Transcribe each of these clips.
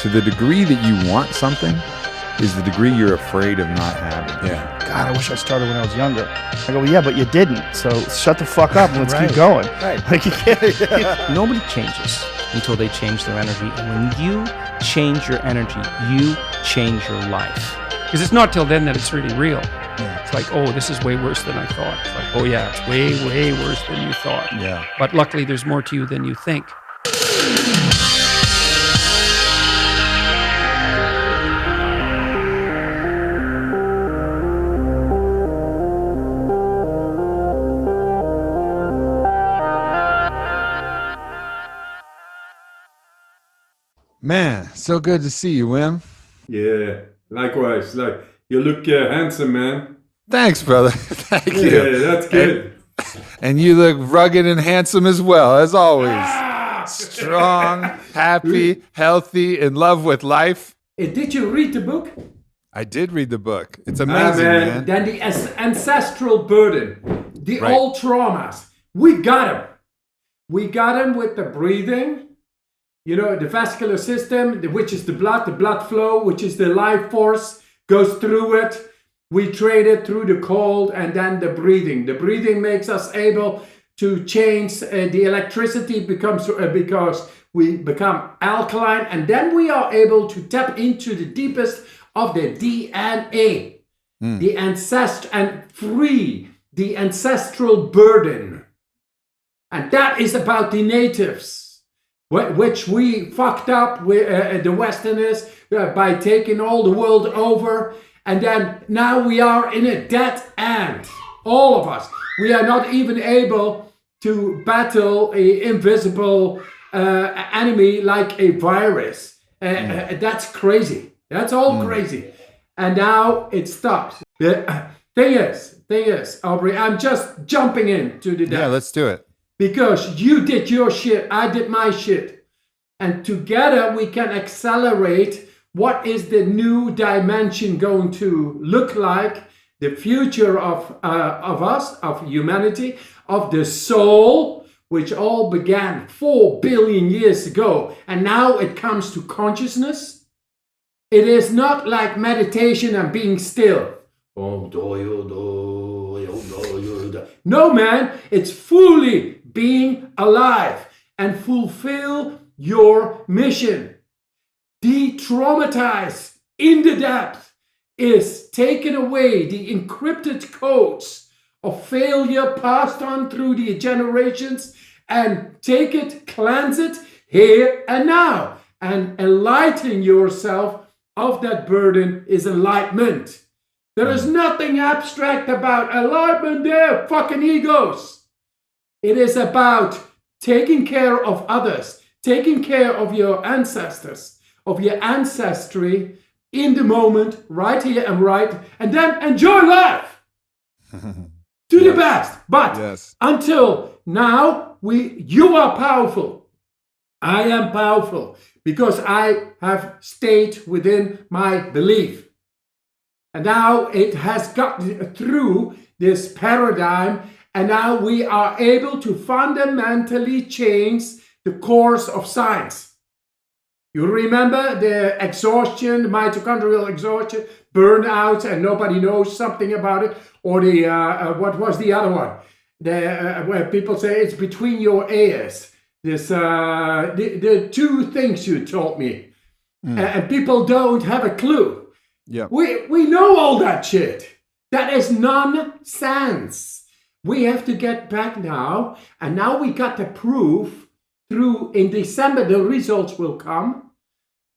to the degree that you want something is the degree you're afraid of not having. Yeah. God, I wish I started when I was younger. I go, well, yeah, but you didn't. So shut the fuck up and let's keep going. Right. Like, you can't. Nobody changes until they change their energy. And when you change your energy, you change your life. Because it's not till then that it's really real. Yeah. It's like, oh, this is way worse than I thought. It's like, oh yeah, it's way, way worse than you thought. Yeah. But luckily, there's more to you than you think. Man, so good to see you, Wim. Yeah, likewise. Like, you look handsome, man. Thanks, brother. Thank you. Yeah, that's good. And you look rugged and handsome as well, as always. Strong, happy, healthy, in love with life. Did you read the book? I did read the book. It's amazing, man. Then the ancestral burden, the Right. old traumas, we got them. We got them with the breathing, you know, the vascular system, which is the blood flow, which is the life force, goes through it. We trade it through the cold, and then the breathing. The breathing makes us able to change the electricity because we become alkaline, and then we are able to tap into the deepest of the DNA, the ancestor, and free the ancestral burden. And that is about the natives, which we fucked up with the Westerners by taking all the world over. And then now we are in a dead end, all of us. We are not even able to battle an invisible enemy like a virus. That's crazy. That's all crazy. And now it stopped. The thing is, Aubrey, I'm just jumping into the depth. Yeah, let's do it. Because you did your shit, I did my shit. And together we can accelerate what is the new dimension going to look like, the future of us, of humanity, of the soul, which all began 4 billion years ago. And now it comes to consciousness. It is not like meditation and being still. No, man, it's fully being alive and fulfill your mission. De-traumatize in the depth is taking away the encrypted codes of failure passed on through the generations and take it, cleanse it here and now, and enlighten yourself of that burden is enlightenment. There is nothing abstract about enlightenment there, fucking egos. It is about taking care of others, taking care of your ancestors, of your ancestry in the moment, right here and right, and then enjoy life to the best. But until now, you are powerful. I am powerful because I have stayed within my belief. And now it has gotten through this paradigm, and now we are able to fundamentally change the course of science. You remember the exhaustion, the mitochondrial exhaustion, burnout, and nobody knows something about it? Or the, what was the other one? Where people say it's between your ears. This, the two things you told me. And people don't have a clue. Yeah. We know all that shit. That is nonsense. We have to get back now. And now we got the proof through, in December, the results will come,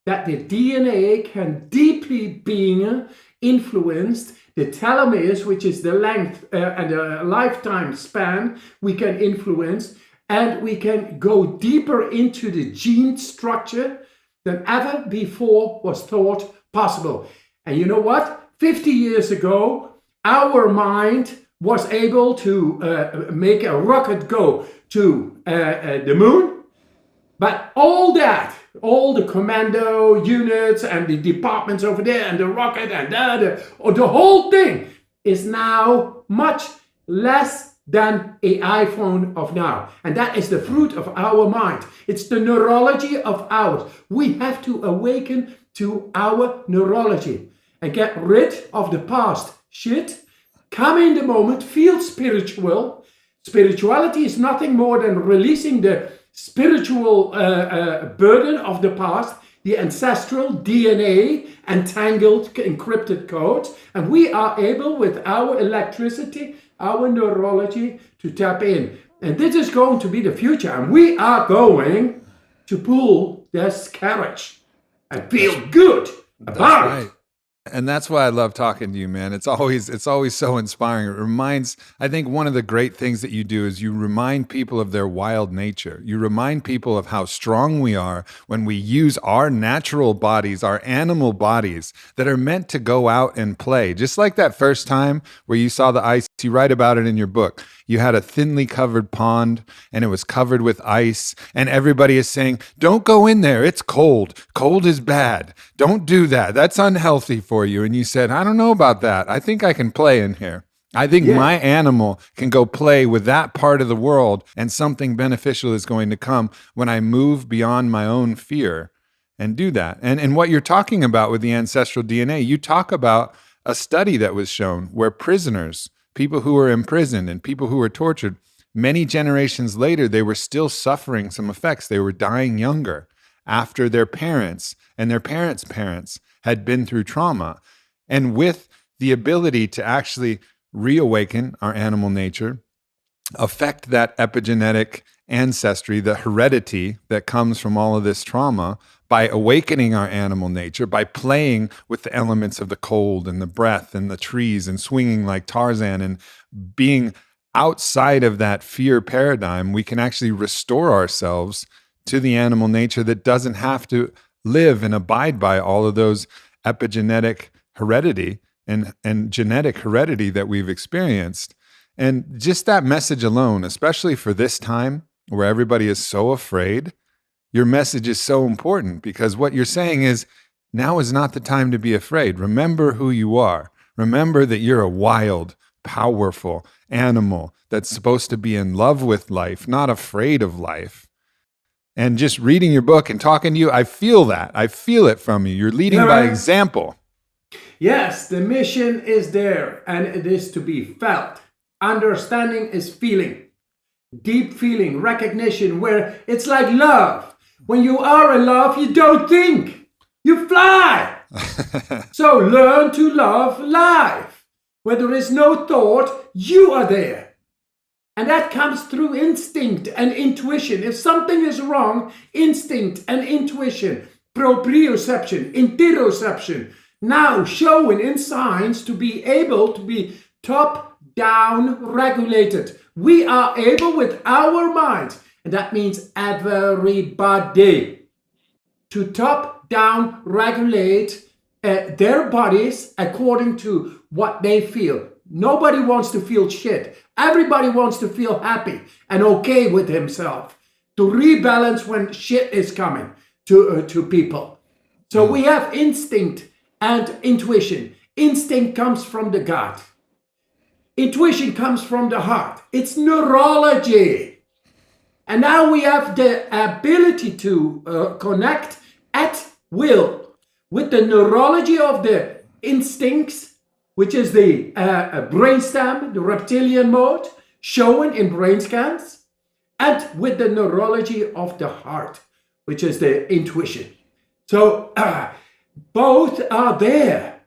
that the DNA can deeply being influenced. The telomeres, which is the length and the lifetime span, we can influence. And we can go deeper into the gene structure than ever before was thought possible. And you know what? 50 years ago, our mind was able to make a rocket go to the moon. But all the commando units and the departments over there and the rocket and the whole thing is now much less than an iPhone of now. And that is the fruit of our mind. It's the neurology of ours. We have to awaken to our neurology and get rid of the past shit. Come in the moment, feel spiritual. Spirituality is nothing more than releasing the spiritual burden of the past, the ancestral DNA, entangled, encrypted codes. And we are able, with our electricity, our neurology, to tap in. And this is going to be the future. And we are going to pull this carriage and feel good about it. And that's why I love talking to you, man. It's always so inspiring. It reminds, I think one of the great things that you do is you remind people of their wild nature. You remind people of how strong we are when we use our natural bodies, our animal bodies that are meant to go out and play. Just like that first time where you saw the ice, you write about it in your book. You had a thinly covered pond and it was covered with ice, and everybody is saying, don't go in there. It's cold. Cold is bad. Don't do that. That's unhealthy for you. And you said, I don't know about that. I think I can play in here. I think my animal can go play with that part of the world, and something beneficial is going to come when I move beyond my own fear and do that. And what you're talking about with the ancestral DNA, you talk about a study that was shown where prisoners, people who were imprisoned and people who were tortured, many generations later, they were still suffering some effects. They were dying younger after their parents and their parents' parents had been through trauma. And with the ability to actually reawaken our animal nature, affect that epigenetic ancestry, the heredity that comes from all of this trauma, by awakening our animal nature, by playing with the elements of the cold and the breath and the trees and swinging like Tarzan and being outside of that fear paradigm, we can actually restore ourselves to the animal nature that doesn't have to live and abide by all of those epigenetic heredity and genetic heredity that we've experienced. And just that message alone, especially for this time where everybody is so afraid, your message is so important, because what you're saying is, now is not the time to be afraid. Remember who you are. Remember that you're a wild, powerful animal that's supposed to be in love with life, not afraid of life. And just reading your book and talking to you, I feel that. I feel it from you. You're leading by example. Yes, the mission is there, and it is to be felt. Understanding is feeling. Deep feeling, recognition, where it's like love. When you are in love, you don't think. You fly. So learn to love life. Where there is no thought, you are there. And that comes through instinct and intuition. If something is wrong, instinct and intuition, proprioception, interoception, now showing in science to be able to be top-down regulated. We are able with our minds, and that means everybody, to top-down regulate their bodies according to what they feel. Nobody wants to feel shit. Everybody wants to feel happy and okay with himself, to rebalance when shit is coming to people. So we have instinct and intuition. Instinct comes from the gut. Intuition comes from the heart. It's neurology. And now we have the ability to connect at will with the neurology of the instincts, which is the brainstem, the reptilian mode, shown in brain scans, and with the neurology of the heart, which is the intuition. So both are there.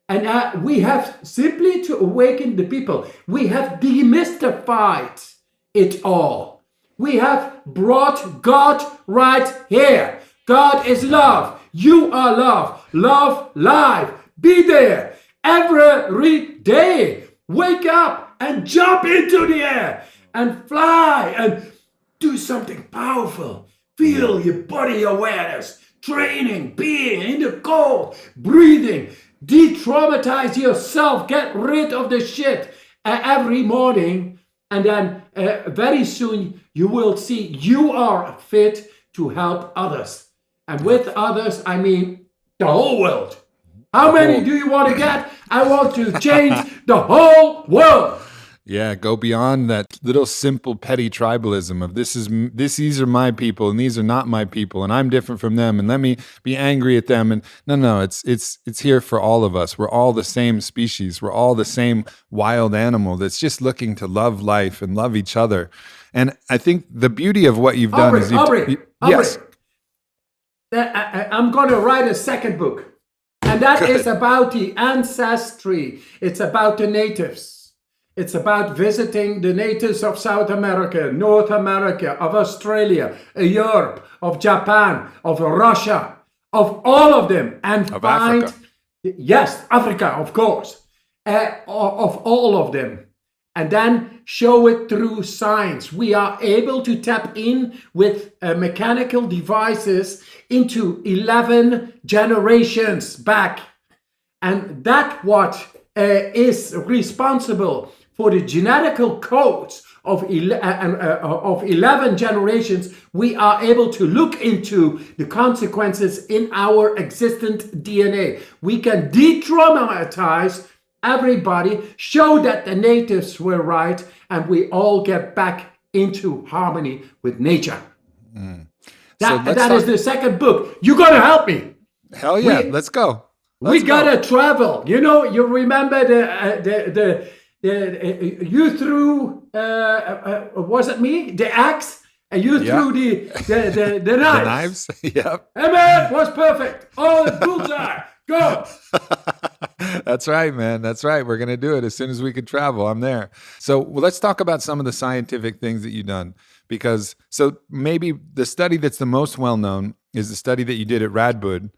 And we have simply to awaken the people. We have demystified it all. We have brought God right here. God is love. You are love. Love life. Be there every day. Wake up and jump into the air and fly and do something powerful. Feel your body awareness, training, being in the cold, breathing. De-traumatize yourself. Get rid of the shit every morning. And then very soon you will see you are fit to help others. And with others, I mean the whole world. How many do you want to get? I want to change the whole world. Yeah, go beyond that little simple petty tribalism of these are my people and these are not my people and I'm different from them and let me be angry at them. And no, it's here for all of us. We're all the same species. We're all the same wild animal that's just looking to love life and love each other. And I think the beauty of what you've done is Aubrey, yes. I'm going to write a second book, and that is about the ancestry. It's about the natives. It's about visiting the natives of South America, North America, of Australia, Europe, of Japan, of Russia, of all of them, and of find Africa. Yes, Africa, of course, of all of them, and then show it through science. We are able to tap in with mechanical devices into 11 generations back, and that what is responsible for the genetical codes of 11 generations. We are able to look into the consequences in our existent DNA. We can de-traumatize everybody, show that the natives were right, and we all get back into harmony with nature. That is the second book. You're going to help me. Hell yeah, let's go. We gotta travel. You know, you remember you threw was it me? The axe, and you threw the knives. The knives. Yep. Hey man, was perfect. Oh, bullseye. Go. That's right, man. That's right. We're gonna do it as soon as we can travel. I'm there. So let's talk about some of the scientific things that you've done. Because so maybe the study that's the most well known is the study that you did at Radboud,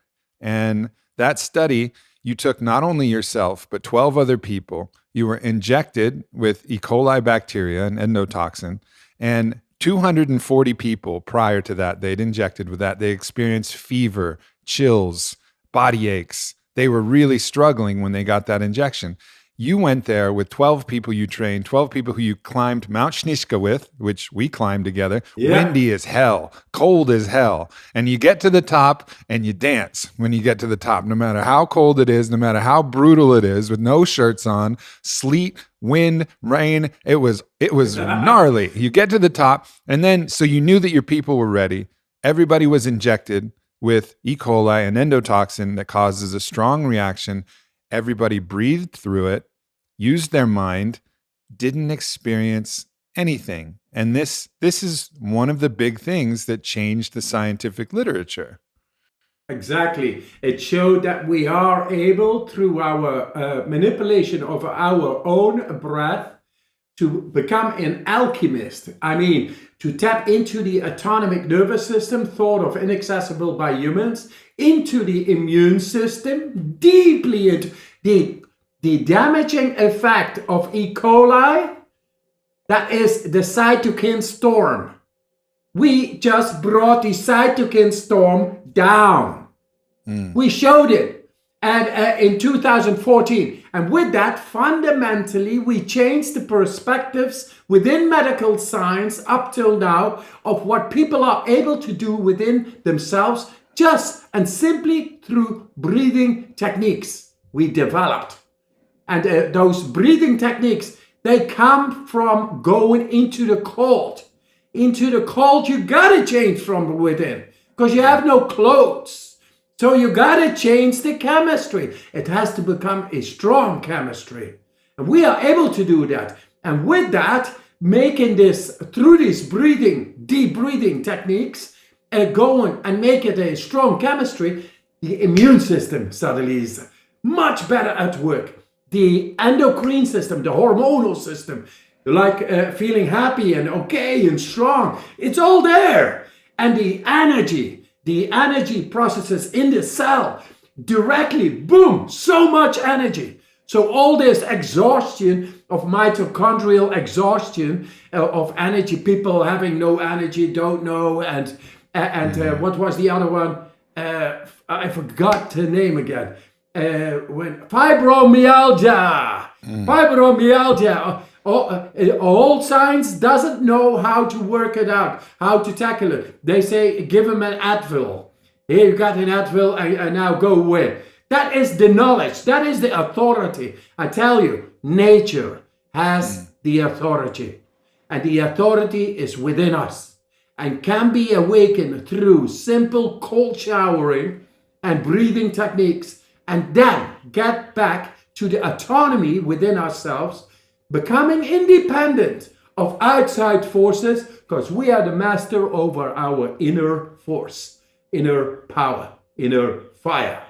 and that study, you took not only yourself, but 12 other people. You were injected with E. coli bacteria and endotoxin, and 240 people prior to that, they'd injected with that. They experienced fever, chills, body aches. They were really struggling when they got that injection. You went there with 12 people you trained, 12 people who you climbed Mount Snishka with, which we climbed together. Yeah. Windy as hell, cold as hell. And you get to the top and you dance when you get to the top, no matter how cold it is, no matter how brutal it is, with no shirts on, sleet, wind, rain. It was gnarly. You get to the top, and then, so you knew that your people were ready. Everybody was injected with E. coli and endotoxin that causes a strong reaction. Everybody breathed through it, used their mind, didn't experience anything. And this is one of the big things that changed the scientific literature. Exactly. It showed that we are able, through our manipulation of our own breath, to become an alchemist. I mean, to tap into the autonomic nervous system, thought of inaccessible by humans, into the immune system, deeply into the damaging effect of E. coli. That is the cytokine storm. We just brought the cytokine storm down. We showed it in 2014. And with that, fundamentally, we changed the perspectives within medical science up till now of what people are able to do within themselves, just and simply through breathing techniques we developed. And those breathing techniques, they come from going into the cold. Into the cold, you gotta change from within, because you have no clothes. So you gotta change the chemistry. It has to become a strong chemistry. And we are able to do that. And with that, making this, through these deep breathing techniques, going and make it a strong chemistry, the immune system suddenly is much better at work. The endocrine system, the hormonal system, like feeling happy and okay and strong, it's all there. And the energy processes in the cell directly, boom, so much energy. So all this exhaustion of mitochondrial exhaustion of energy, people having no energy, don't know, and what was the other one? I forgot the name again. Fibromyalgia. Fibromyalgia. All science doesn't know how to work it out, how to tackle it. They say, give him an Advil. Here you got an Advil, and now go away. That is the knowledge. That is the authority. I tell you, nature has the authority. And the authority is within us and can be awakened through simple cold showering and breathing techniques, and then get back to the autonomy within ourselves, becoming independent of outside forces, because we are the master over our inner force, inner power, inner fire.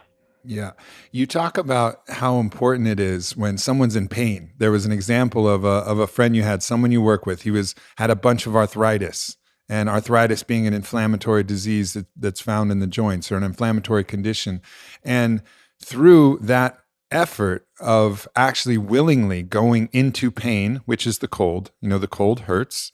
Yeah. You talk about how important it is when someone's in pain. There was an example of a friend you had, someone you work with. He had a bunch of arthritis, and arthritis being an inflammatory disease that's found in the joints, or an inflammatory condition. And through that effort of actually willingly going into pain, which is the cold, the cold hurts,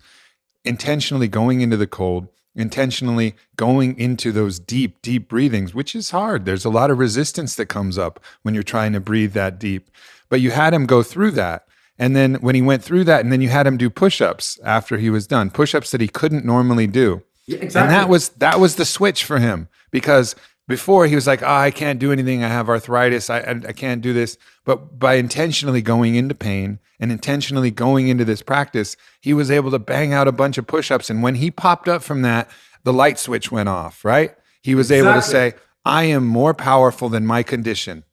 intentionally going into the cold, intentionally going into those deep, deep breathings, which is hard. There's a lot of resistance that comes up when you're trying to breathe that deep. But you had him go through that. And then when he went through that, and then you had him do push-ups after he was done, push-ups that he couldn't normally do. Yeah, exactly. And that was the switch for him, because before he was like, I can't do anything. I have arthritis. I can't do this. But by intentionally going into pain and intentionally going into this practice, he was able to bang out a bunch of push-ups. And when he popped up from that, the light switch went off, right? He was able to say, I am more powerful than my condition.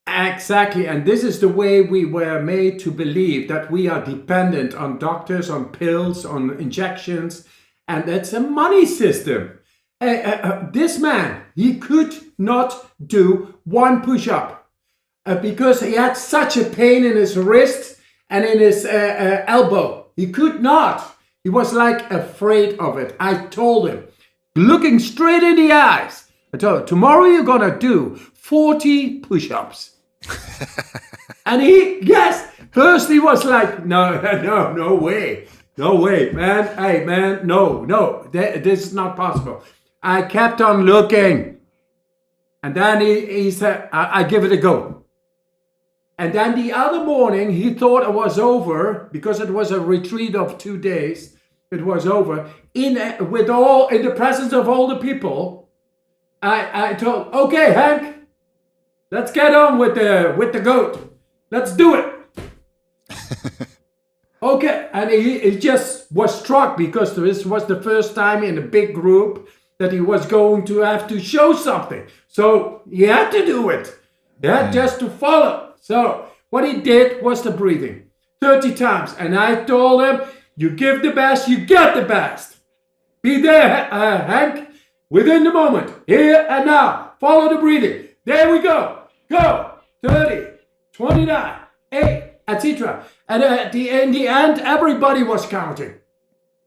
Exactly. And this is the way we were made to believe, that we are dependent on doctors, on pills, on injections. And that's a money system. This man, he could not do one push-up because he had such a pain in his wrist and in his elbow. He could not. He was like afraid of it. I told him, looking straight in the eyes, I told him, tomorrow you're going to do 40 push-ups. And first he was like, no way. No way, man. Hey, man, no, this is not possible. I kept on looking. And then he said, I give it a go. And then the other morning, he thought it was over, because it was a retreat of 2 days. It was over. In the presence of all the people, I told, okay, Hank, let's get on with the goat. Let's do it. Okay, and he just was struck, because this was the first time in a big group that he was going to have to show something. So he had to do it. He had just to follow. So what he did was the breathing 30 times. And I told him, you give the best, you get the best. Be there, Hank, within the moment, here and now. Follow the breathing. There we go. Go. 30, 29, 8, etc. And in the end, everybody was counting.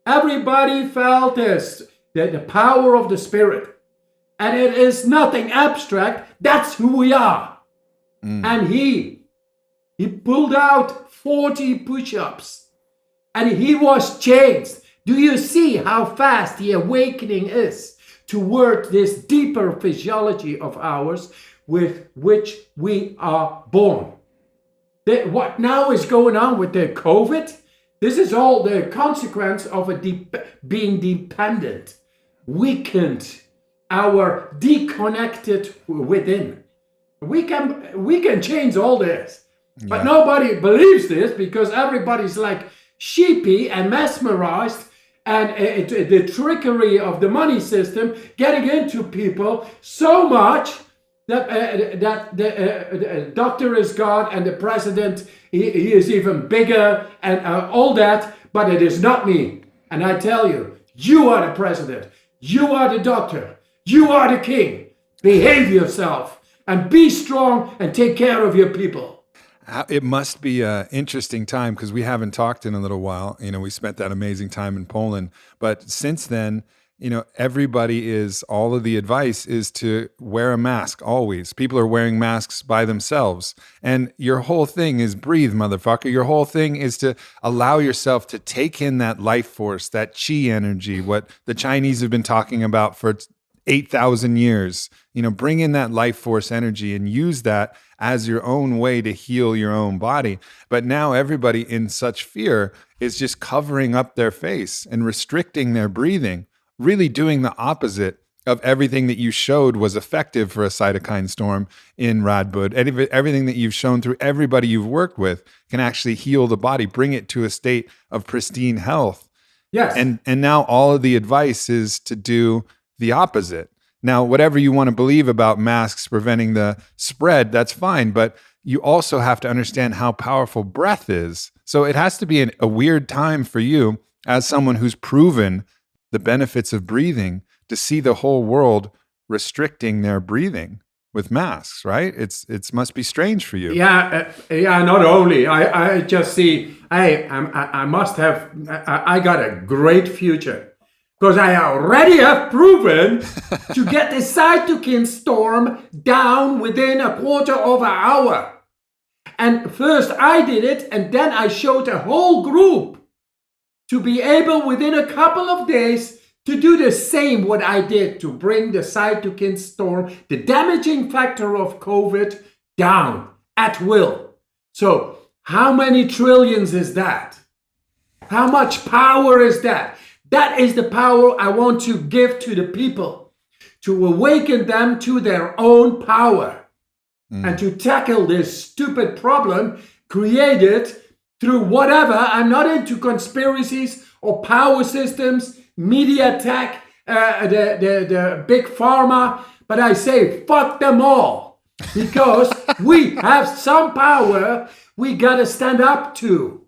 Everybody felt this, the power of the Spirit. And it is nothing abstract. That's who we are. And he pulled out 40 push-ups. And he was changed. Do you see how fast the awakening is toward this deeper physiology of ours with which we are born? What now is going on with the COVID? This is all the consequence of being dependent, weakened, our deconnected within. We can change all this, but nobody believes this, because everybody's like sheepy and mesmerized, and the trickery of the money system getting into people so much that the doctor is God, and the president, he is even bigger, and all that, but it is not me. And I tell you, you are the president, you are the doctor, you are the king. Behave yourself and be strong and take care of your people. It must be an interesting time, because we haven't talked in a little while. We spent that amazing time in Poland, but since then, all of the advice is to wear a mask always. People are wearing masks by themselves. And your whole thing is breathe, motherfucker. Your whole thing is to allow yourself to take in that life force, that chi energy, what the Chinese have been talking about for 8,000 years. Bring in that life force energy and use that as your own way to heal your own body. But now everybody in such fear is just covering up their face and restricting their breathing, really doing the opposite of everything that you showed was effective for a cytokine storm in Radboud. Everything that you've shown through everybody you've worked with can actually heal the body, bring it to a state of pristine health. Yes. And now all of the advice is to do the opposite. Now, whatever you want to believe about masks preventing the spread, that's fine. But you also have to understand how powerful breath is. So it has to be a weird time for you as someone who's proven the benefits of breathing to see the whole world restricting their breathing with masks, right? It must be strange for you. Yeah. Not only I just see I must have I got a great future. Because I already have proven to get the cytokine storm down within a quarter of an hour. And first I did it, and then I showed a whole group to be able within a couple of days to do the same what I did to bring the cytokine storm, the damaging factor of COVID, down at will. So how many trillions is that? How much power is that? That is the power I want to give to the people, to awaken them to their own power and to tackle this stupid problem created through whatever. I'm not into conspiracies or power systems, media tech, the big pharma, but I say fuck them all, because we have some power we gotta stand up to.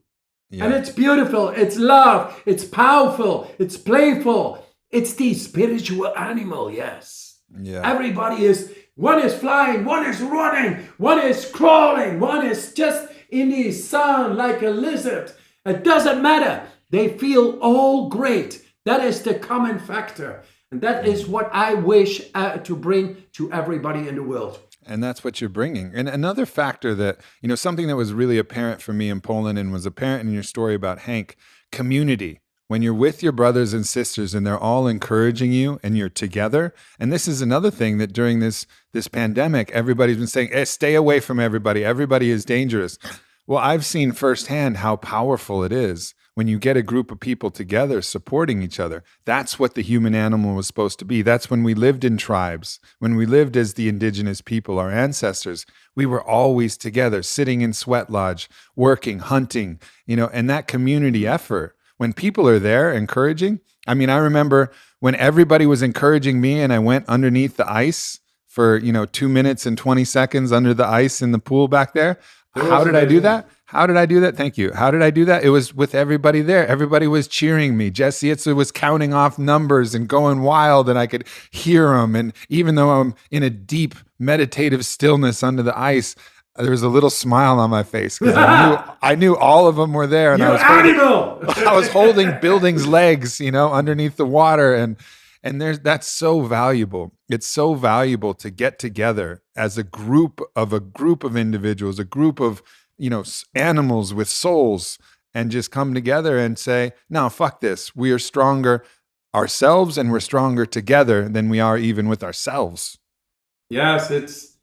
Yeah. And it's beautiful, it's love, it's powerful, it's playful. It's the spiritual animal, yes. Yeah. Everybody one is flying, one is running, one is crawling, one is just in the sun like a lizard. It doesn't matter. They feel all great. That is the common factor. And that is what I wish to bring to everybody in the world. And that's what you're bringing. And another factor that, something that was really apparent for me in Poland and was apparent in your story about Hank, community. When you're with your brothers and sisters and they're all encouraging you and you're together. And this is another thing that during this pandemic, everybody's been saying, hey, stay away from everybody. Everybody is dangerous. Well, I've seen firsthand how powerful it is when you get a group of people together supporting each other. That's what the human animal was supposed to be. That's when we lived in tribes, when we lived as the indigenous people, our ancestors. We were always together, sitting in sweat lodge, working, hunting, and that community effort. When people are there encouraging, I remember when everybody was encouraging me and I went underneath the ice for, 2 minutes and 20 seconds under the ice in the pool back there. How did I do that? Thank you. How did I do that? It was with everybody there. Everybody was cheering me. Jesse Itza was counting off numbers and going wild, and I could hear them. And even though I'm in a deep meditative stillness under the ice, there was a little smile on my face because I knew all of them were there. And I was holding buildings' legs, underneath the water. And that's so valuable. It's so valuable to get together as a group of individuals, a group of, animals with souls, and just come together and say, no, fuck this. We are stronger ourselves and we're stronger together than we are even with ourselves. Yes, it's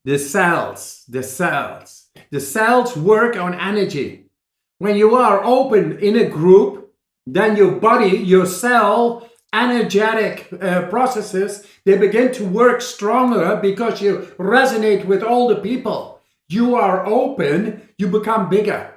the cells. The cells work on energy. When you are open in a group, then your body, your cell, energetic processes, they begin to work stronger because you resonate with all the people. You are open, you become bigger.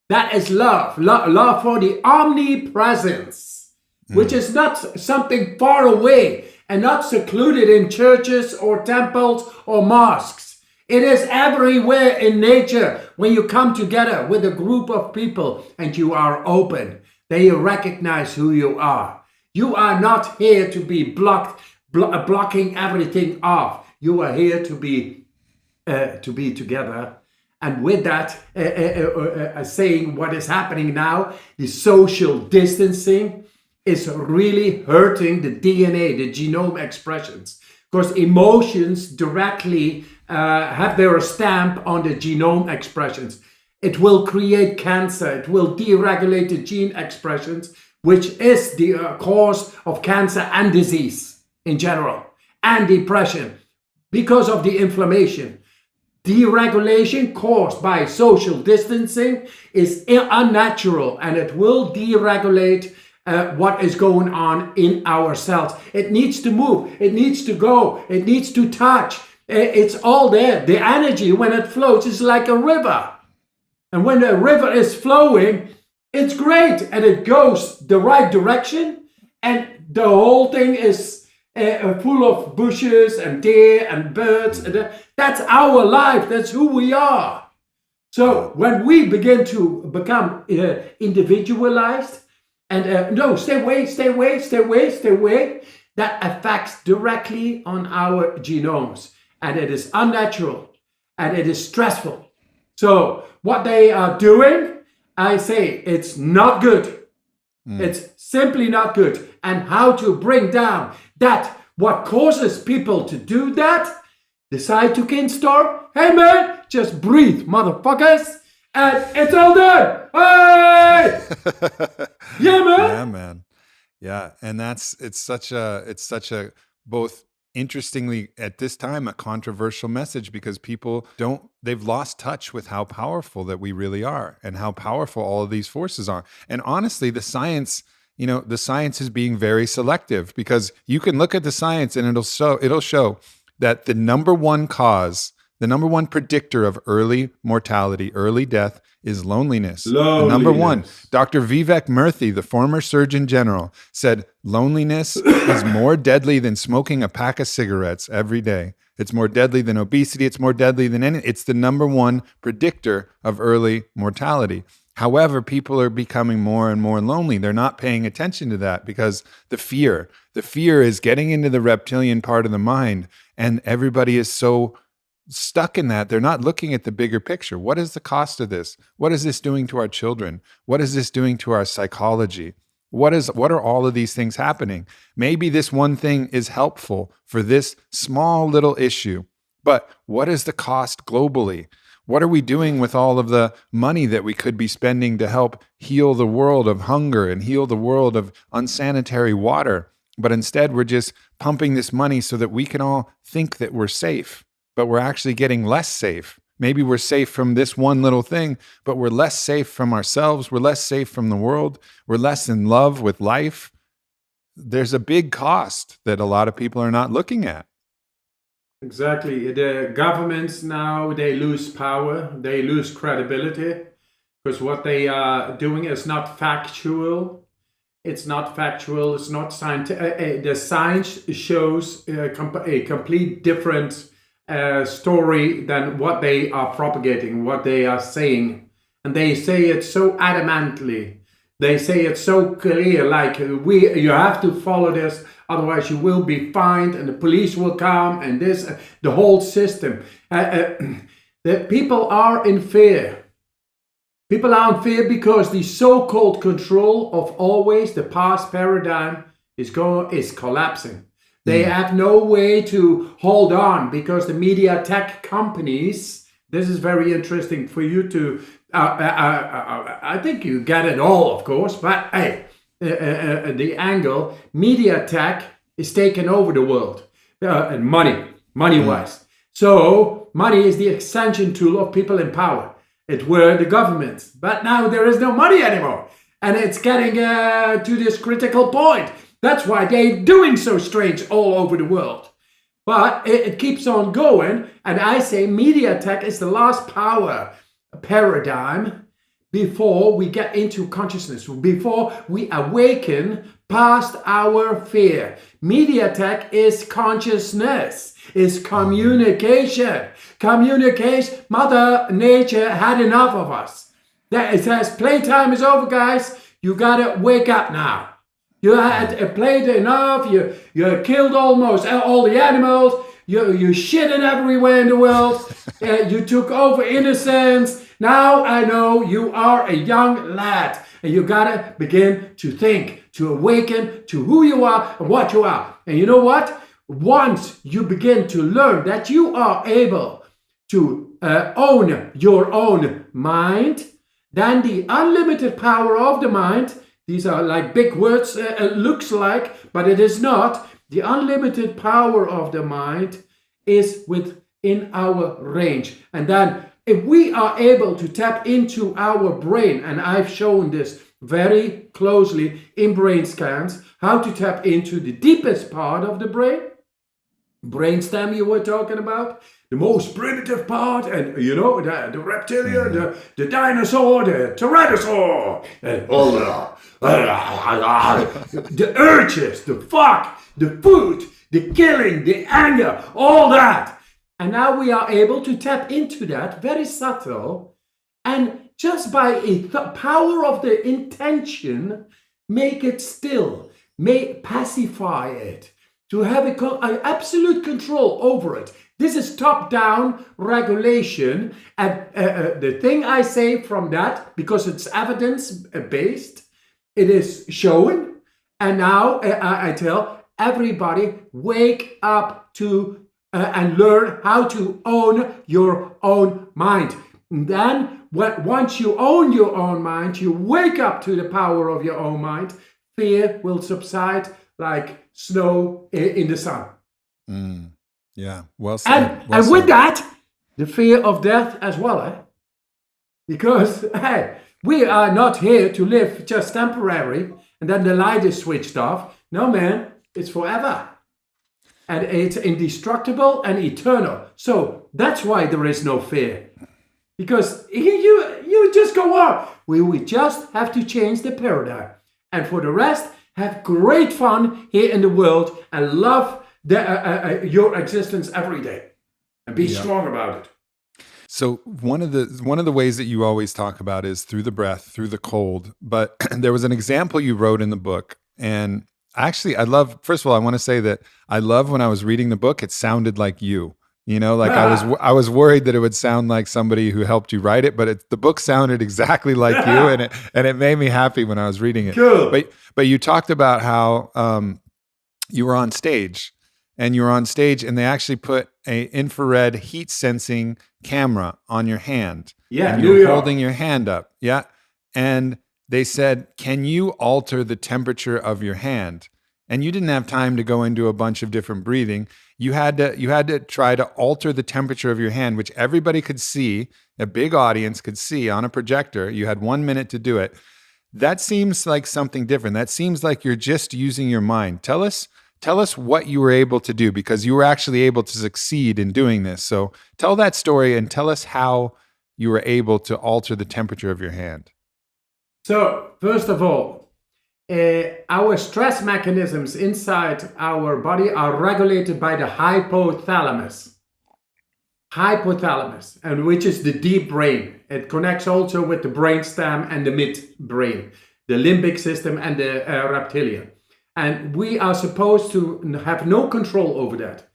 That is love. Love for the omnipresence, which is not something far away and not secluded in churches or temples or mosques. It is everywhere in nature when you come together with a group of people and you are open. Then you recognize who you are. You are not here to be blocking everything off. You are here to be together. And with that, saying what is happening now, the social distancing is really hurting the DNA, the genome expressions, because emotions directly have their stamp on the genome expressions. It will create cancer. It will deregulate the gene expressions, which is the cause of cancer and disease in general, and depression because of the inflammation. Deregulation caused by social distancing is unnatural, and it will deregulate what is going on in our cells. It needs to move. It needs to go. It needs to touch. It's all there. The energy, when it flows, is like a river. And when the river is flowing, it's great. And it goes the right direction. And the whole thing is full of bushes and deer and birds. And that's our life. That's who we are. So when we begin to become individualized, and no, stay away, that affects directly on our genomes. And it is unnatural. And it is stressful. So what they are doing, I say it's not good. It's simply not good. And how to bring down that, what causes people to do that, the cytokine storm. Hey man, just breathe, motherfuckers, and it's all done. Hey! Yeah, man. Yeah, man. Yeah, and it's such a both interestingly at this time a controversial message, because people they've lost touch with how powerful that we really are and how powerful all of these forces are. And honestly, the science is being very selective, because you can look at the science and it'll show that the number one predictor of early mortality, early death, is loneliness. The number one. Dr. Vivek Murthy, the former Surgeon General, said loneliness is more deadly than smoking a pack of cigarettes every day. It's more deadly than obesity. It's more deadly than it's the number one predictor of early mortality. However, people are becoming more and more lonely. They're not paying attention to that because the fear is getting into the reptilian part of the mind, and everybody is so stuck in that. They're not looking at the bigger picture. What is the cost of this? What is this doing to our children? What is this doing to our psychology? What are all of these things happening? Maybe this one thing is helpful for this small little issue, but what is the cost globally? What are we doing with all of the money that we could be spending to help heal the world of hunger and heal the world of unsanitary water? But instead, we're just pumping this money so that we can all think that we're safe, but we're actually getting less safe. Maybe we're safe from this one little thing, but we're less safe from ourselves. We're less safe from the world. We're less in love with life. There's a big cost that a lot of people are not looking at. Exactly. The governments now, they lose power, they lose credibility, because what they are doing is not factual. It's not scientific. The science shows a complete different story than what they are propagating, what they are saying. And they say it so adamantly. They say it so clear, like you have to follow this, otherwise you will be fined and the police will come and this, the whole system. The people are in fear. People are in fear because the so-called control of always the past paradigm is collapsing. They have no way to hold on because the media tech companies, this is very interesting for you to, I think you get it all, of course, but hey, the angle, media tech is taking over the world, and money-wise. So money is the extension tool of people in power. It were the governments, but now there is no money anymore. And it's getting to this critical point. That's why they're doing so strange all over the world. But it keeps on going. And I say media tech is the last power paradigm before we get into consciousness, before we awaken past our fear. Media tech is consciousness, is communication. Communication, Mother Nature had enough of us. It says playtime is over, guys. You gotta wake up now. You had played enough. You killed almost all the animals. You shitted everywhere in the world. You took over innocence. Now I know you are a young lad. And you gotta begin to think, to awaken to who you are and what you are. And you know what? Once you begin to learn that you are able to own your own mind, then the unlimited power of the mind, these are like big words, it looks like, but it is not. The unlimited power of the mind is within our range. And then if we are able to tap into our brain, and I've shown this very closely in brain scans how to tap into the deepest part of the brain. Brainstem you were talking about, the most primitive part, and the reptilia, the dinosaur, the tyrannosaur, and all the urges, the fuck, the food, the killing, the anger, all that. And now we are able to tap into that, very subtle, and just by the power of the intention, make it still, pacify it, to have absolute control over it. This is top-down regulation, and the thing I say from that, because it's evidence-based, it is shown, and now I tell everybody, wake up to and learn how to own your own mind. And then, once you own your own mind, you wake up to the power of your own mind, fear will subside like snow in the sun. Yeah, well said. And with that, the fear of death as well. Because, hey, we are not here to live just temporary, and then the light is switched off. No, man, it's forever. And it's indestructible and eternal. So that's why there is no fear. Because you just go on. We just have to change the paradigm. And for the rest, have great fun here in the world and love your existence every day. And be strong about it. So one of the ways that you always talk about is through the breath, through the cold. But there was an example you wrote in the book. And actually, first of all, I want to say that I love when I was reading the book, it sounded like you. I was worried that it would sound like somebody who helped you write it, but the book sounded exactly like you, and it made me happy when I was reading it. Cool. But you talked about how you were on stage, and they actually put an infrared heat sensing camera on your hand. Yeah, and you were holding your hand up. Yeah, and they said, "Can you alter the temperature of your hand?" And you didn't have time to go into a bunch of different breathing. You had to try to alter the temperature of your hand, which everybody could see, a big audience could see on a projector. You had 1 minute to do it. That seems like something different. That seems like you're just using your mind. Tell us what you were able to do, because you were actually able to succeed in doing this. So tell that story and tell us how you were able to alter the temperature of your hand. So, first of all, our stress mechanisms inside our body are regulated by the hypothalamus. And which is the deep brain. It connects also with the brainstem and the midbrain, the limbic system and the reptilian. And we are supposed to have no control over that.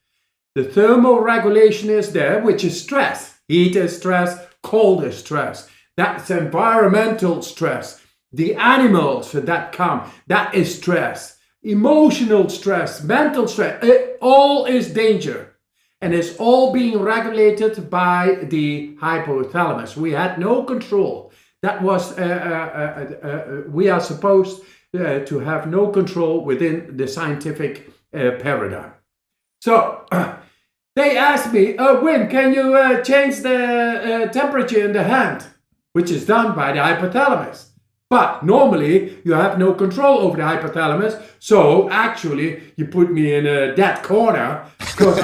The thermoregulation is there, which is stress. Heat is stress, cold is stress. That's environmental stress. The animals that come, that is stress. Emotional stress, mental stress, it all is danger. And it's all being regulated by the hypothalamus. We had no control. That was, we are supposed to have no control within the scientific paradigm. So, they asked me, Wim, can you change the temperature in the hand? Which is done by the hypothalamus. But normally, you have no control over the hypothalamus. So, actually, you put me in a dead corner. Because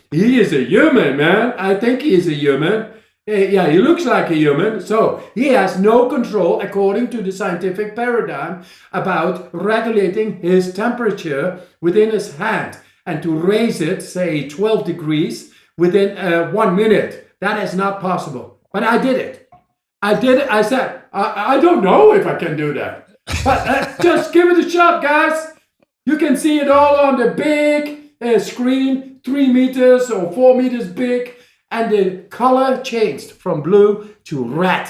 he is a human, man. I think he is a human. Yeah, he looks like a human. So, he has no control, according to the scientific paradigm, about regulating his temperature within his hand. And to raise it, say, 12 degrees within 1 minute. That is not possible. But I did it. I said, I don't know if I can do that. But just give it a shot, guys. You can see it all on the big screen, 3 meters or 4 meters big. And the color changed from blue to red.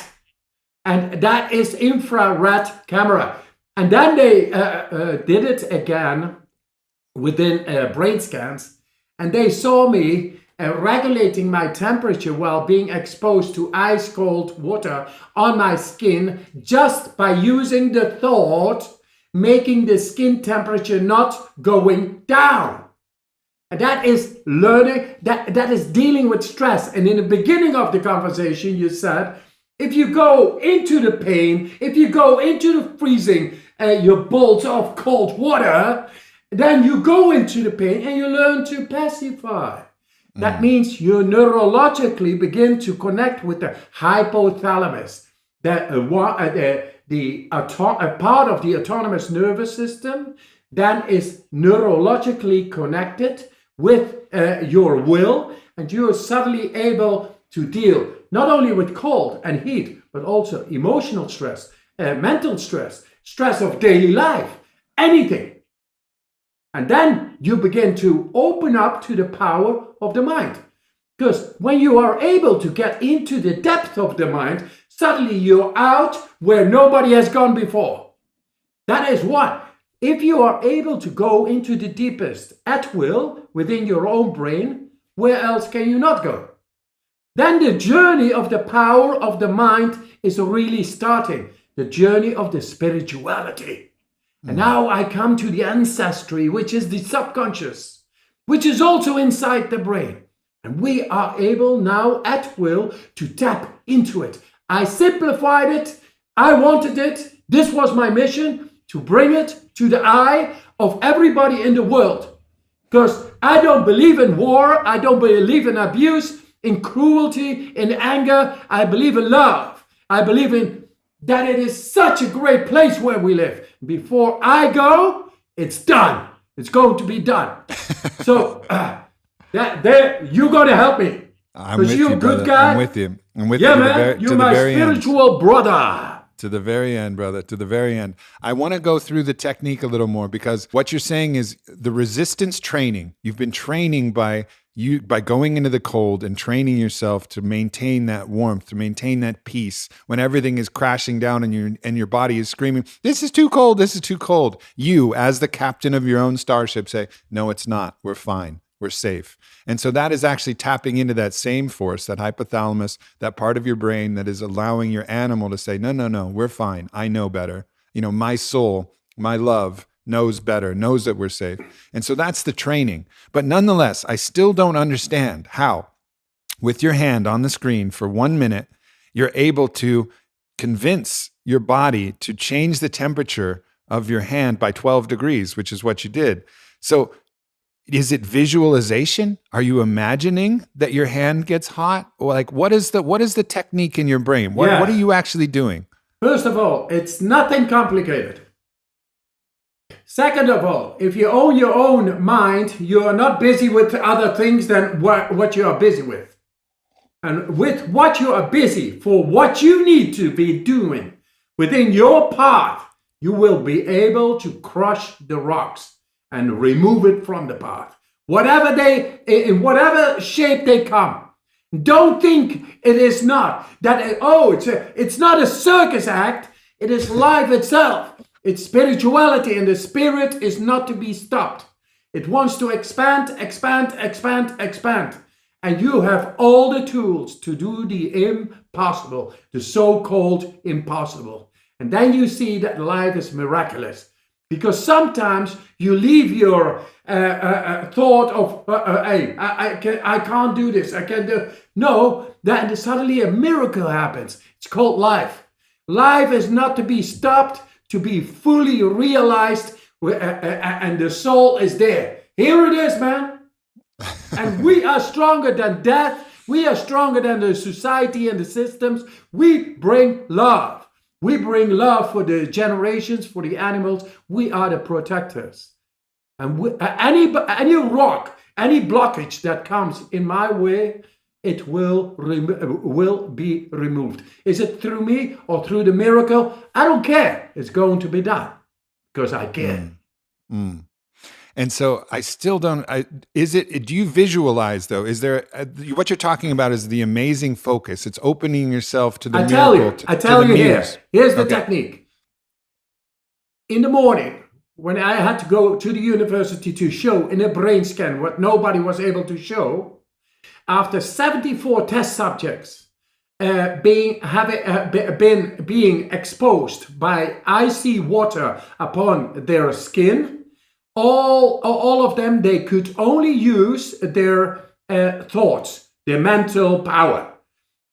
And that is infrared camera. And then they did it again within brain scans. And they saw me regulating my temperature while being exposed to ice cold water on my skin just by using the thought, making the skin temperature not going down. And that is learning, that is dealing with stress. And in the beginning of the conversation, you said, if you go into the pain, if you go into the freezing your bowls of cold water, then you go into the pain and you learn to pacify. That means you neurologically begin to connect with the hypothalamus, a part of the autonomous nervous system that is neurologically connected with your will, and you are suddenly able to deal not only with cold and heat, but also emotional stress, mental stress, stress of daily life, anything. And then you begin to open up to the power of the mind. Because when you are able to get into the depth of the mind, suddenly you're out where nobody has gone before. That is what. If you are able to go into the deepest at will within your own brain, where else can you not go? Then the journey of the power of the mind is really starting. The journey of the spirituality. And now I come to the ancestry, which is the subconscious, which is also inside the brain. And we are able now at will to tap into it. I simplified it. I wanted it. This was my mission, to bring it to the eye of everybody in the world. Because I don't believe in war. I don't believe in abuse, in cruelty, in anger. I believe in love. I believe in that it is such a great place where we live. Before I go, it's done. It's going to be done. So you got to help me. I'm with you're you, a good brother. guy. I'm with you. I'm with Yeah, you man. You're to my the very end. spiritual brother. To the very end, brother, to the very end. I want to go through the technique a little more, because what you're saying is the resistance training. You've been training by going into the cold and training yourself to maintain that warmth, to maintain that peace when everything is crashing down and your body is screaming, "This is too cold, this is too cold." You, as the captain of your own starship, say, "No, it's not. We're fine. We're safe." And so that is actually tapping into that same force, that hypothalamus, that part of your brain that is allowing your animal to say, no, we're fine. I know better. My soul, my love knows better, knows that we're safe. And so that's the training. But nonetheless, I still don't understand how, with your hand on the screen for 1 minute, you're able to convince your body to change the temperature of your hand by 12 degrees, which is what you did. So is it visualization? Are you imagining that your hand gets hot? Or what is the technique in your brain? What are you actually doing? First of all, it's nothing complicated. Second of all, if you own your own mind, you are not busy with other things than what you are busy with. And with what you are busy, for what you need to be doing within your path, you will be able to crush the rocks and remove it from the path. In whatever shape they come. Don't think it is not. It's not a circus act. It is life itself. It's spirituality, and the spirit is not to be stopped. It wants to expand. And you have all the tools to do the impossible, the so-called impossible. And then you see that life is miraculous. Because sometimes you leave your thought of, hey, I can't do this, I can't do. No, then suddenly a miracle happens. It's called life. Life is not to be stopped, to be fully realized, and the soul is there. Here it is, man. And we are stronger than death. We are stronger than the society and the systems. We bring love. We bring love for the generations, for the animals. We are the protectors. And any rock, any blockage that comes in my way, it will be removed. Is it through me or through the miracle? I don't care. It's going to be done because I care. And so I still don't, do you visualize though? Is there, what you're talking about is the amazing focus. It's opening yourself to the miracle. I tell you here. Here's the technique. In the morning, when I had to go to the university to show in a brain scan what nobody was able to show, after 74 test subjects being exposed by icy water upon their skin, all of them, they could only use their thoughts, their mental power.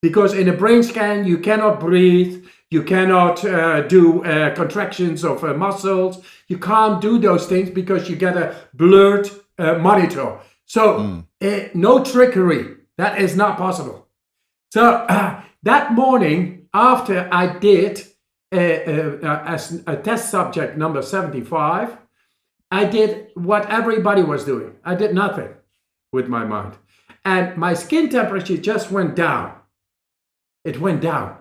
Because in a brain scan, you cannot breathe. You cannot do contractions of muscles. You can't do those things because you get a blurred monitor. So no trickery. That is not possible. So that morning, after I did as a test subject number 75, I did what everybody was doing. I did nothing with my mind. And my skin temperature just went down. It went down.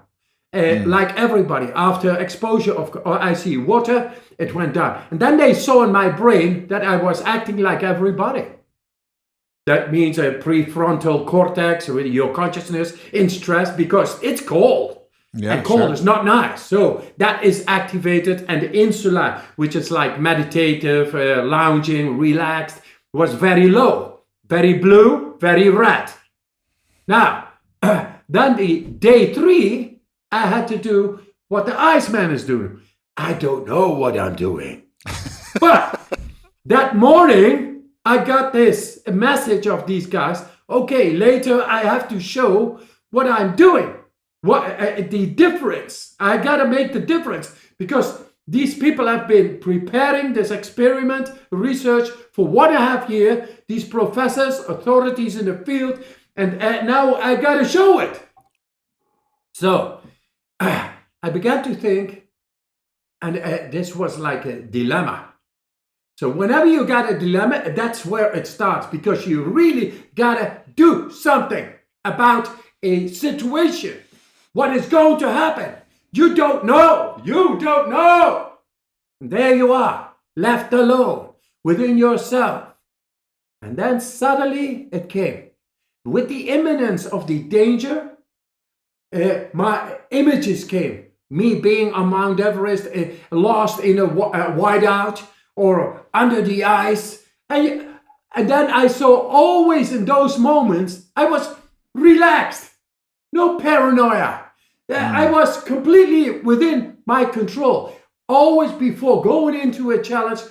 Like everybody, after exposure of icy water, it went down. And then they saw in my brain that I was acting like everybody. That means a prefrontal cortex with your consciousness in stress because it's cold. Yeah, and cold sure. is not nice. So that is activated, and the insula, which is like meditative, lounging, relaxed, was very low. Very blue, very red. Now, then the day 3, I had to do what the Iceman is doing. I don't know what I'm doing. But that morning, I got this message of these guys. Okay, later I have to show what I'm doing. What the difference. I got to make the difference because these people have been preparing this experiment, research for 1.5 years. These professors, authorities in the field, and now I got to show it. So I began to think, and this was like a dilemma. So whenever you got a dilemma, that's where it starts because you really got to do something about a situation. What is going to happen? You don't know. You don't know. And there you are, left alone within yourself. And then suddenly it came. With the imminence of the danger, my images came. Me being on Mount Everest, lost in a whiteout or under the ice. And then I saw always in those moments, I was relaxed. No paranoia. I was completely within my control. Always before going into a challenge,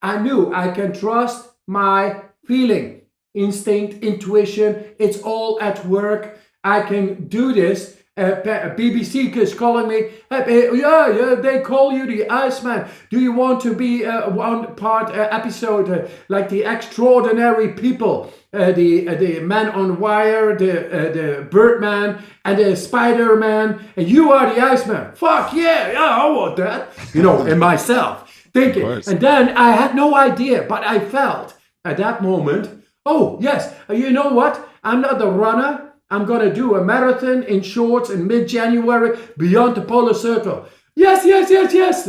I knew I can trust my feeling, instinct, intuition. It's all at work. I can do this. BBC is calling me. Yeah, they call you the Iceman. Do you want to be one part episode like the Extraordinary People, the Man on Wire, the Birdman, and the Spider-Man, and you are the Iceman? Fuck yeah, I want that. In myself thinking, and then I had no idea, but I felt at that moment. Oh yes, you know what? I'm not a runner. I'm going to do a marathon in shorts in mid-January beyond the polar circle. Yes,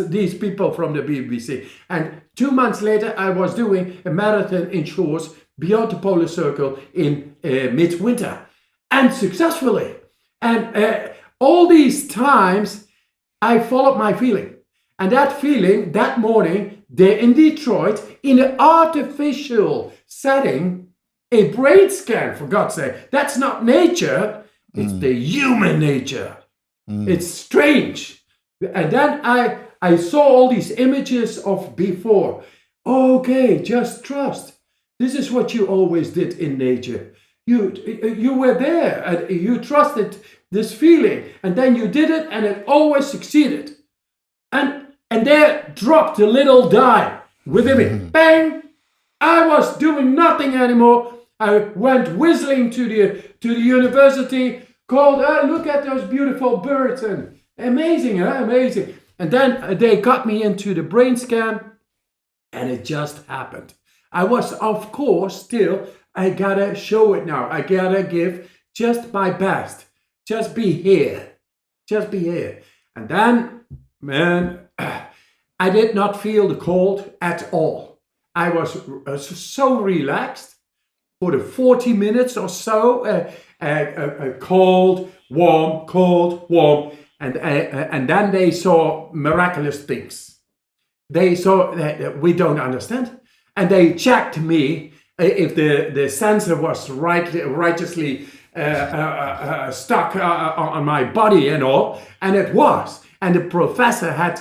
these people from the BBC. And 2 months later, I was doing a marathon in shorts beyond the polar circle in midwinter. And successfully. And all these times, I followed my feeling. And that feeling, that morning, there in Detroit, in an artificial setting, a brain scan, for God's sake. That's not nature. It's the human nature. It's strange. And then I saw all these images of before. Okay, just trust. This is what you always did in nature. You were there and you trusted this feeling. And then you did it and it always succeeded. And there dropped a little dime within me. Bang! I was doing nothing anymore. I went whistling to the university, called, look at those beautiful birds, and amazing, huh? Amazing. And then they got me into the brain scan, and it just happened. I was, of course, still, I gotta show it now. I gotta give just my best. Just be here. Just be here. And then, man, I did not feel the cold at all. I was so relaxed. For the 40 minutes or so, cold, warm, and then they saw miraculous things. They saw that we don't understand, and they checked me if the sensor was righteously stuck on my body and all, and it was. And the professor had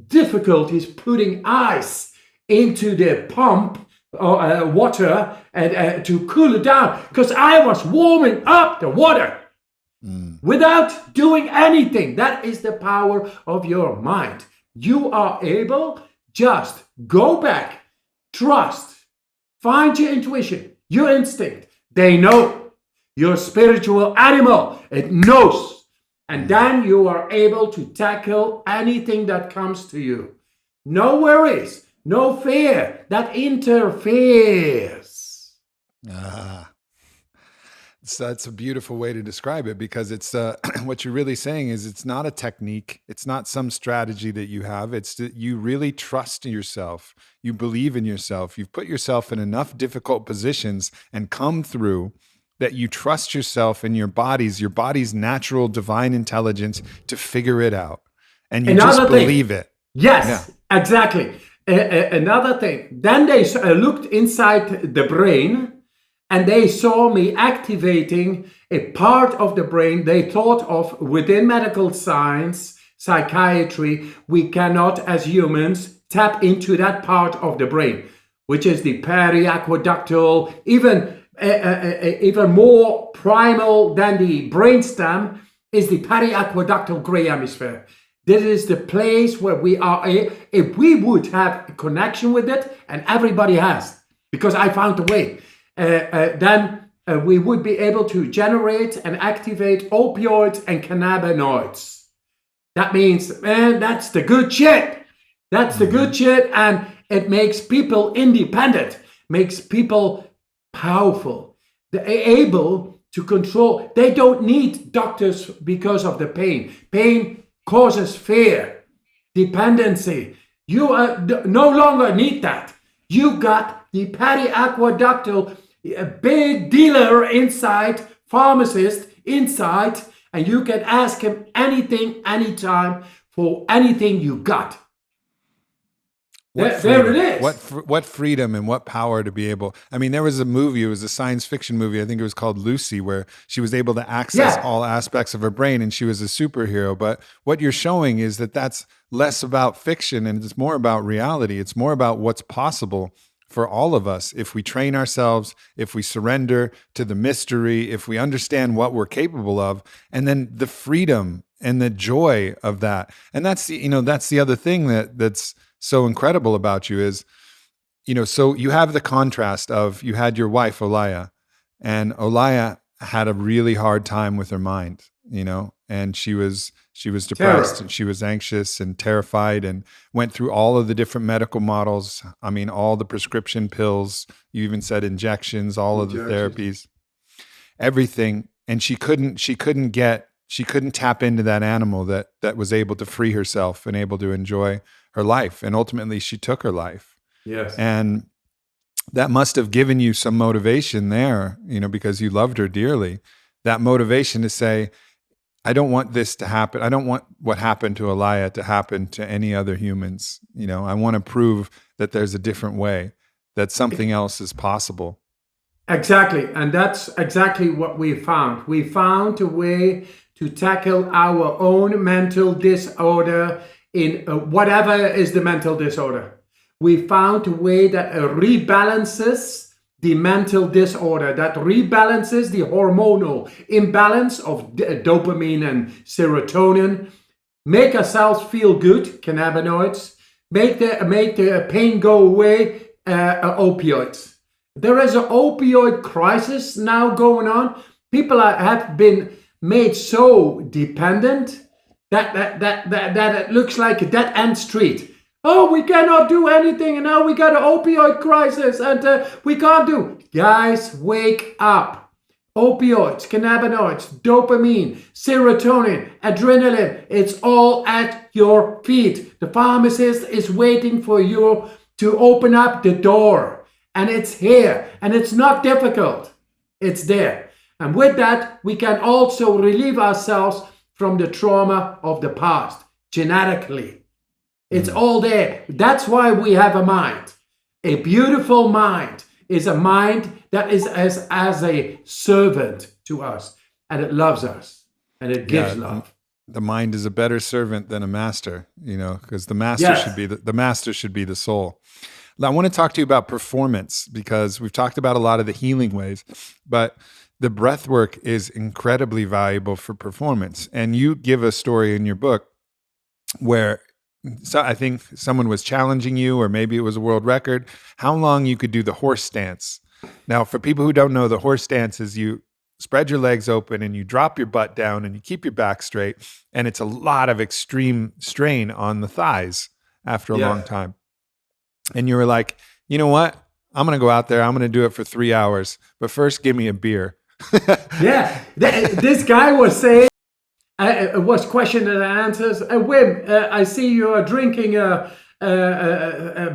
difficulties putting ice into the pump. Water and to cool it down because I was warming up the water. without doing anything. That is the power of your mind. You are able, just go back, trust, find your intuition, your instinct. They know. Your spiritual animal, it knows. And then you are able to tackle anything that comes to you. No worries, no fear that interferes. So that's a beautiful way to describe it, because it's what you're really saying is it's not a technique. It's not some strategy that you have. It's that you really trust yourself. You believe in yourself. You've put yourself in enough difficult positions and come through that you trust yourself and your body's natural divine intelligence to figure it out. And you just believe it. Yes, exactly. Another thing. Then they looked inside the brain and they saw me activating a part of the brain they thought of within medical science, psychiatry. We cannot, as humans, tap into that part of the brain, which is the periaqueductal, even more primal than the brainstem is the periaqueductal gray hemisphere. This is the place where we are. If we would have a connection with it, and everybody has, because I found a way, then we would be able to generate and activate opioids and cannabinoids. That means, man, that's the good shit. That's the good shit, and it makes people independent, makes people powerful. They're able to control. They don't need doctors because of the pain. Pain causes fear, dependency. You no longer need that. You got the periaqueductal, a big dealer inside, pharmacist inside, and you can ask him anything, anytime, for anything you got. There it is. What freedom and what power to be able. I mean, there was a movie, it was a science fiction movie, I think it was called Lucy, where she was able to access all aspects of her brain and she was a superhero. But what you're showing is that that's less about fiction and it's more about reality. It's more about what's possible for all of us if we train ourselves, if we surrender to the mystery, if we understand what we're capable of, and then the freedom and the joy of that. And that's the other thing that's so incredible about you is, so you have the contrast of, you had your wife, Olaya, and Olaya had a really hard time with her mind, and she was depressed and she was anxious and terrified and went through all of the different medical models. I mean, all the prescription pills, you even said injections, all of the therapies, everything. And she couldn't tap into that animal that was able to free herself and able to enjoy her life. And ultimately she took her life. Yes. And that must have given you some motivation there, because you loved her dearly. That motivation to say, I don't want this to happen. I don't want what happened to Olaya to happen to any other humans. I want to prove that there's a different way, that something else is possible. Exactly. And that's exactly what we found. We found a way to tackle our own mental disorder in whatever is the mental disorder. We found a way that rebalances the mental disorder, that rebalances the hormonal imbalance of dopamine and serotonin, make ourselves feel good, cannabinoids, make the pain go away, opioids. There is an opioid crisis now going on. People have been made so dependent that it looks like a dead-end street. Oh, we cannot do anything, and now we got an opioid crisis, and we can't do. Guys, wake up. Opioids, cannabinoids, dopamine, serotonin, adrenaline, it's all at your feet. The pharmacist is waiting for you to open up the door, and it's here, and it's not difficult. It's there. And with that, we can also relieve ourselves from the trauma of the past, genetically. It's all there. That's why we have a mind. A beautiful mind is a mind that is as a servant to us, and it loves us, and it gives love. The mind is a better servant than a master, because the master should be the soul. Now, I want to talk to you about performance, because we've talked about a lot of the healing ways, but the breath work is incredibly valuable for performance. And you give a story in your book where I think someone was challenging you, or maybe it was a world record, how long you could do the horse stance. Now, for people who don't know, the horse stance is you spread your legs open and you drop your butt down and you keep your back straight. And it's a lot of extreme strain on the thighs after a long time. And you were like, you know what? I'm going to go out there. I'm going to do it for 3 hours. But first, give me a beer. This guy was saying, it was question and answers. Wim, I see you are drinking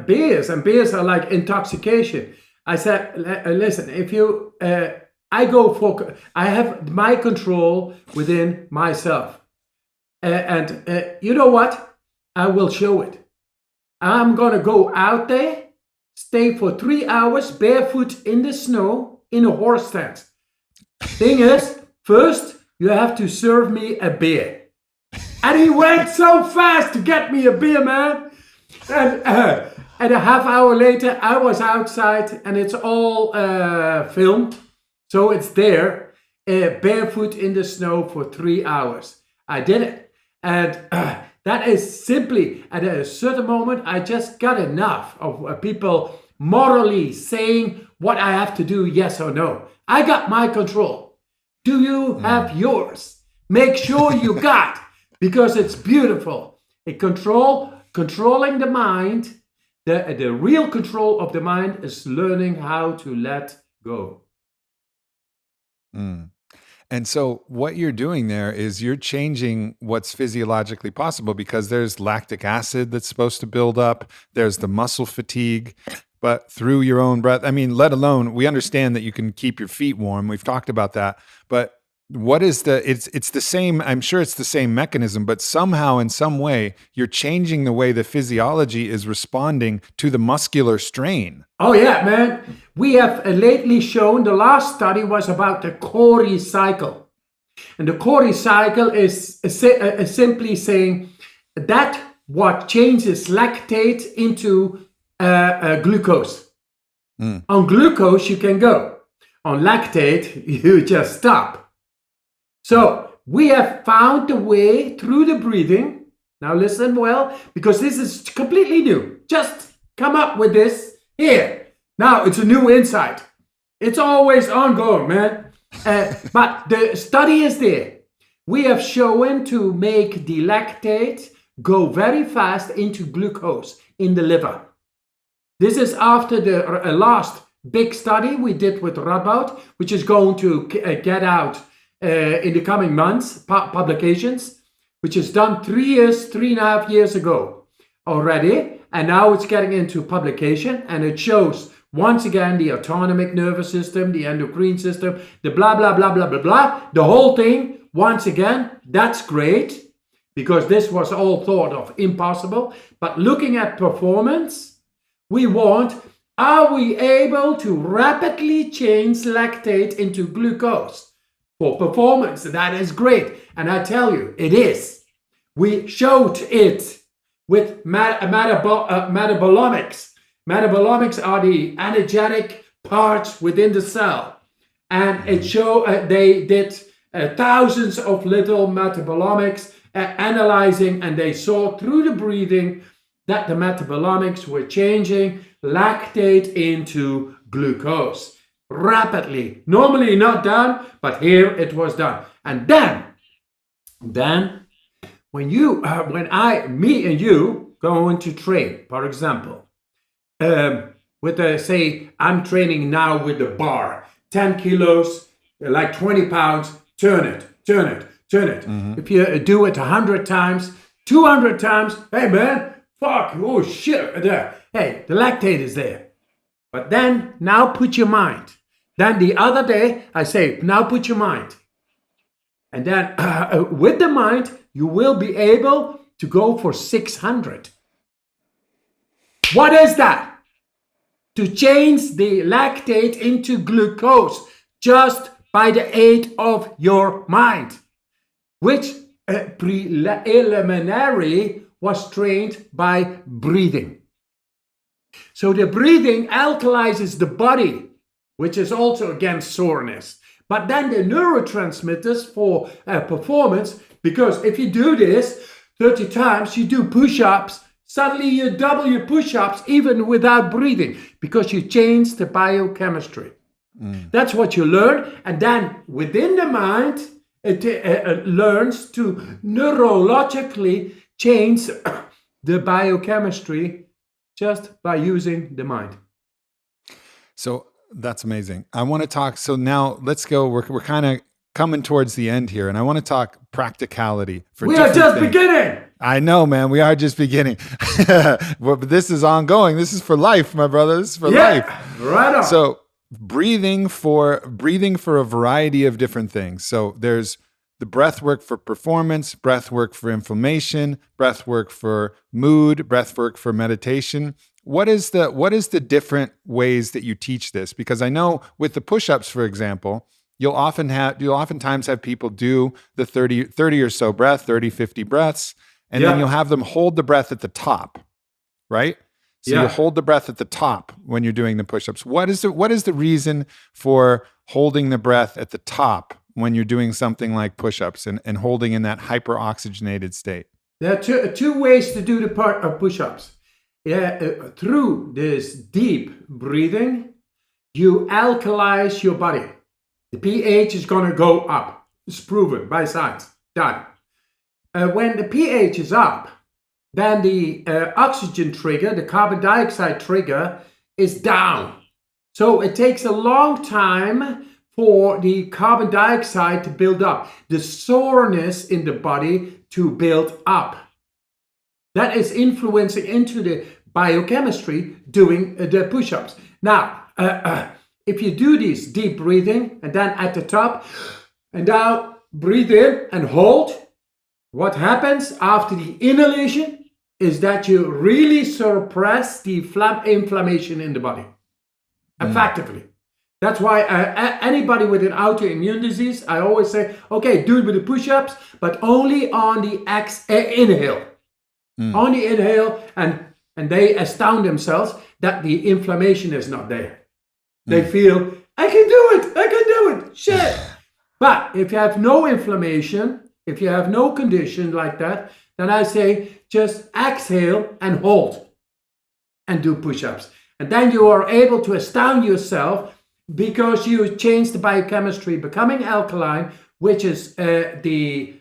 beers, and beers are like intoxication. I said, listen, if you, I have my control within myself. And you know what? I will show it. I'm going to go out there, stay for 3 hours barefoot in the snow in a horse stance. Thing is, first, you have to serve me a beer. And he went so fast to get me a beer, man. And a half hour later, I was outside, and it's all filmed. So it's there, barefoot in the snow for 3 hours. I did it. And that is simply, at a certain moment, I just got enough of people morally saying what I have to do, yes or no. I got my control. Do you have yours? Make sure you got, because it's beautiful. Controlling the mind, the real control of the mind is learning how to let go. And so what you're doing there is you're changing what's physiologically possible, because there's lactic acid that's supposed to build up. There's the muscle fatigue, but through your own breath. I mean, let alone, we understand that you can keep your feet warm. We've talked about that. But what is it's the same, I'm sure it's the same mechanism, but somehow in some way, you're changing the way the physiology is responding to the muscular strain. Oh yeah, man. We have lately shown, the last study was about the Cori cycle. And the Cori cycle is simply saying that what changes lactate into glucose. On glucose, you can go. On lactate, you just stop. So we have found the way through the breathing. Now listen well, because this is completely new. Just come up with this here. Now it's a new insight. It's always ongoing, man. But the study is there. We have shown to make the lactate go very fast into glucose in the liver. This is after the last big study we did with Radboud, which is going to get out in the coming months, publications, which is done 3.5 years ago already. And now it's getting into publication, and it shows once again the autonomic nervous system, the endocrine system, the blah, blah, blah, blah, blah, blah. The whole thing, once again, that's great, because this was all thought of impossible. But looking at performance, we want, are we able to rapidly change lactate into glucose for performance? That is great. And I tell you, it is. We showed it with metabolomics. Metabolomics are the energetic parts within the cell. And it showed, they did thousands of little metabolomics analyzing, and they saw through the breathing that the metabolomics were changing lactate into glucose rapidly. Normally not done, but here it was done. And then when me and you go into train, for example, say I'm training now with the bar, 10 kilos, like 20 pounds, turn it. If you do it 100 times, 200 times, hey man, fuck, oh shit, hey, the lactate is there. But then, now put your mind. Then the other day, I say, now put your mind. And then with the mind, you will be able to go for 600. What is that? To change the lactate into glucose just by the aid of your mind, which preliminary was trained by breathing. So the breathing alkalizes the body, which is also against soreness. but then the neurotransmitters for performance, because if you do this 30 times, you do push-ups, suddenly you double your push-ups even without breathing, because you change the biochemistry. That's what you learn. And then within the mind, it learns to neurologically change the biochemistry just by using the mind. So that's amazing. I want to talk. So now let's go. We're kind of coming towards the end here, and I want to talk practicality for We are different just things. beginning. I know, man. We are just beginning. But this is ongoing. This is for life, my brother. This is for life. Right on. So breathing for a variety of different things. So there's the breath work for performance, breath work for inflammation, breath work for mood, breath work for meditation. What is the different ways that you teach this? Because I know with the push-ups, for example, you'll oftentimes have people do the 30 or so breath, 30, 50 breaths, and then you'll have them hold the breath at the top, right? So you hold the breath at the top when you're doing the push-ups. What is the reason for holding the breath at the top when you're doing something like push-ups and holding in that hyperoxygenated state? There are two ways to do the part of push-ups. Through this deep breathing, you alkalize your body. The pH is going to go up. It's proven by science. Done. When the pH is up, then the oxygen trigger, the carbon dioxide trigger, is down. So it takes a long time for the carbon dioxide to build up, the soreness in the body to build up. That is influencing into the biochemistry doing the push-ups. Now, if you do this deep breathing and then at the top and now breathe in and hold, what happens after the inhalation is that you really suppress the inflammation in the body, effectively. That's why anybody with an autoimmune disease, I always say, okay, do it with the push-ups, but only on the inhale. Only inhale, and they astound themselves that the inflammation is not there. They feel, I can do it, shit. But if you have no inflammation, if you have no condition like that, then I say just exhale and hold and do push-ups. And then you are able to astound yourself because you change the biochemistry, becoming alkaline, which is the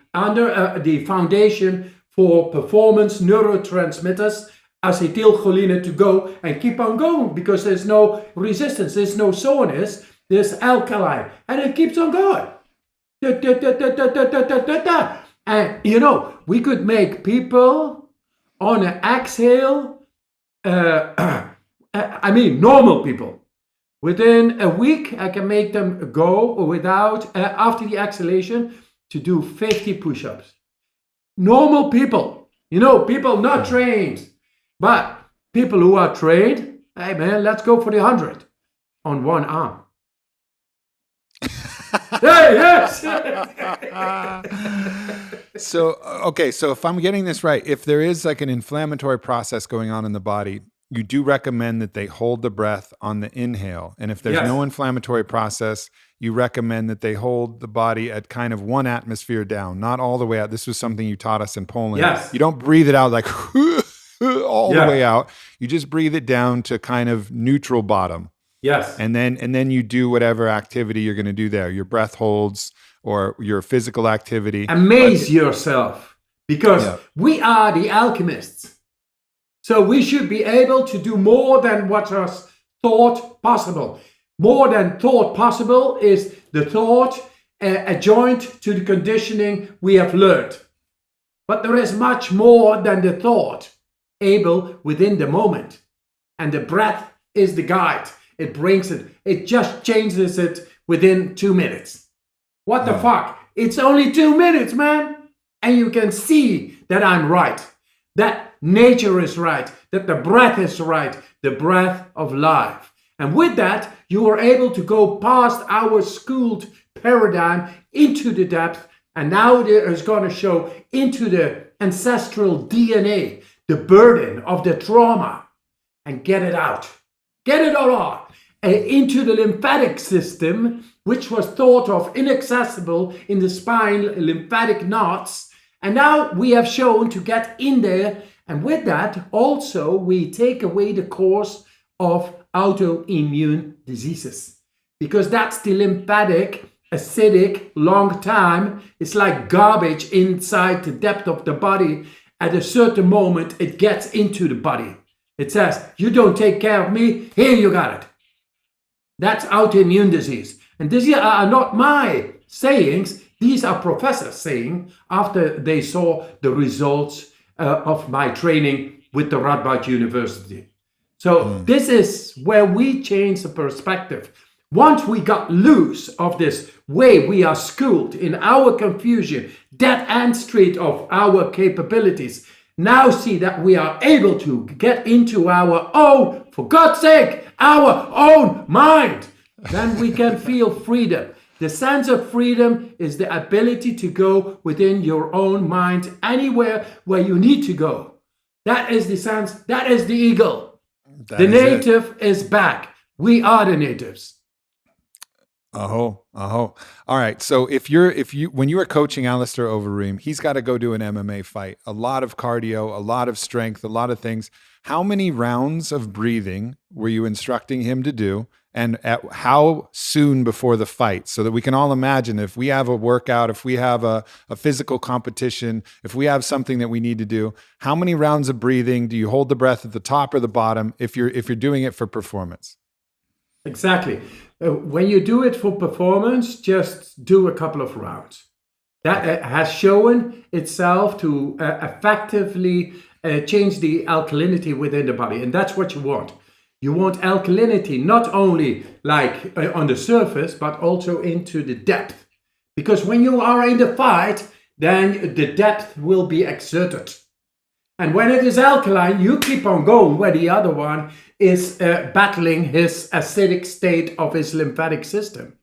foundation for performance neurotransmitters, acetylcholine, to go and keep on going, because there's no resistance, there's no soreness, there's alkaline, and it keeps on going. And we could make people on an exhale, normal people. Within a week, I can make them go without, after the exhalation, to do 50 push-ups. Normal people, people not trained, but people who are trained, hey man, let's go for the 100 on one arm. Hey, yes! So if I'm getting this right, if there is like an inflammatory process going on in the body, you do recommend that they hold the breath on the inhale. And if there's no inflammatory process, you recommend that they hold the body at kind of 1 atmosphere down, not all the way out. This was something you taught us in Poland. Yes. You don't breathe it out like all the way out. You just breathe it down to kind of neutral bottom. Yes. And then you do whatever activity you're going to do there, your breath holds or your physical activity. Amaze yourself, because we are the alchemists. So we should be able to do more than what was thought possible. More than thought possible is the thought adjoined to the conditioning we have learned. But there is much more than the thought able within the moment. And the breath is the guide. It brings it. It just changes it within 2 minutes. What the fuck? It's only 2 minutes, man. And you can see that I'm right. That nature is right. That the breath is right. The breath of life. And with that, you are able to go past our schooled paradigm into the depth. And now there is going to show into the ancestral DNA, the burden of the trauma, and get it out. Get it all out. Into the lymphatic system, which was thought of inaccessible in the spine, lymphatic knots. And now we have shown to get in there. And with that, also, we take away the cause of autoimmune diseases. Because that's the lymphatic, acidic, long time. It's like garbage inside the depth of the body. At a certain moment, it gets into the body. It says, you don't take care of me, here you got it. That's autoimmune disease. And these are not my sayings. These are professors saying after they saw the results of my training with the Radboud University. So this is where we change the perspective. Once we got loose of this way we are schooled in our confusion, dead end street of our capabilities, now see that we are able to get into our own, for God's sake, our own mind. Then we can feel freedom. The sense of freedom is the ability to go within your own mind anywhere where you need to go. That is the sense, that is the eagle. The native is back. We are the natives. All right. So when you are coaching Alistair Overeem, he's got to go do an MMA fight. A lot of cardio, a lot of strength, a lot of things. How many rounds of breathing were you instructing him to do? And at how soon before the fight? So that we can all imagine if we have a workout, if we have a physical competition, if we have something that we need to do, how many rounds of breathing? Do you hold the breath at the top or the bottom if you're doing it for performance? Exactly. When you do it for performance, just do a couple of rounds. That has shown itself to effectively change the alkalinity within the body. And that's what you want. You want alkalinity not only like on the surface, but also into the depth. Because when you are in the fight, then the depth will be exerted. And when it is alkaline, you keep on going where the other one is battling his acidic state of his lymphatic system.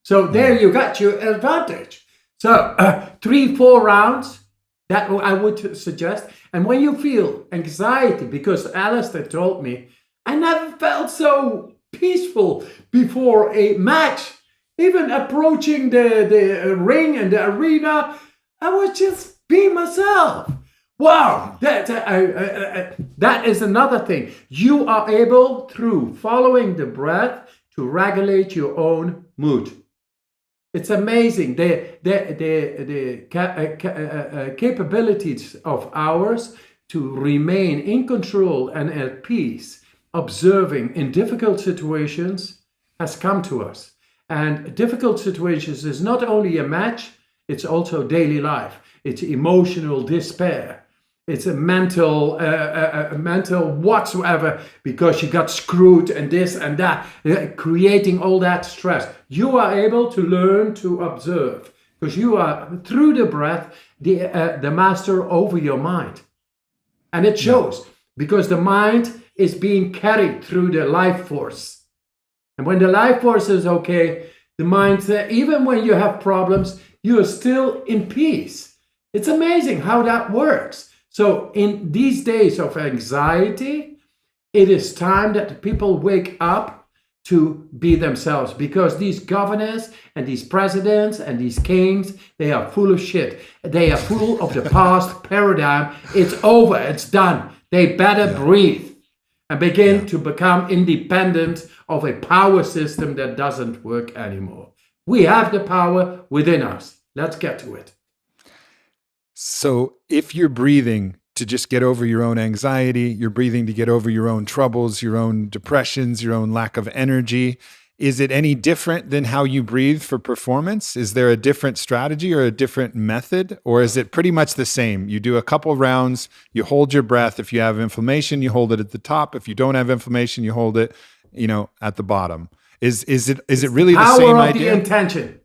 So there you got your advantage. So 3-4 rounds, that I would suggest. And when you feel anxiety, because Alistair told me, I never felt so peaceful before a match. Even approaching the ring and the arena, I was just being myself. Wow, that is another thing. You are able, through following the breath, to regulate your own mood. It's amazing. The capabilities of ours to remain in control and at peace, observing in difficult situations, has come to us. And difficult situations is not only a match, it's also daily life. It's emotional despair. It's a mental whatsoever, because you got screwed and this and that, creating all that stress. You are able to learn to observe, because you are, through the breath, the master over your mind. And it shows, because the mind is being carried through the life force. And when the life force is okay, the mind, even when you have problems, you are still in peace. It's amazing how that works. So in these days of anxiety, it is time that people wake up to be themselves, because these governors and these presidents and these kings, they are full of shit. They are full of the past paradigm. It's over. It's done. They better breathe and begin to become independent of a power system that doesn't work anymore. We have the power within us. Let's get to it. So if you're breathing to just get over your own anxiety, you're breathing to get over your own troubles, your own depressions, your own lack of energy, is it any different than how you breathe for performance? Is there a different strategy or a different method? Or is it pretty much the same? You do a couple rounds, you hold your breath. If you have inflammation, you hold it at the top. If you don't have inflammation, you hold it, at the bottom. Is it really the same idea? Power of the intention.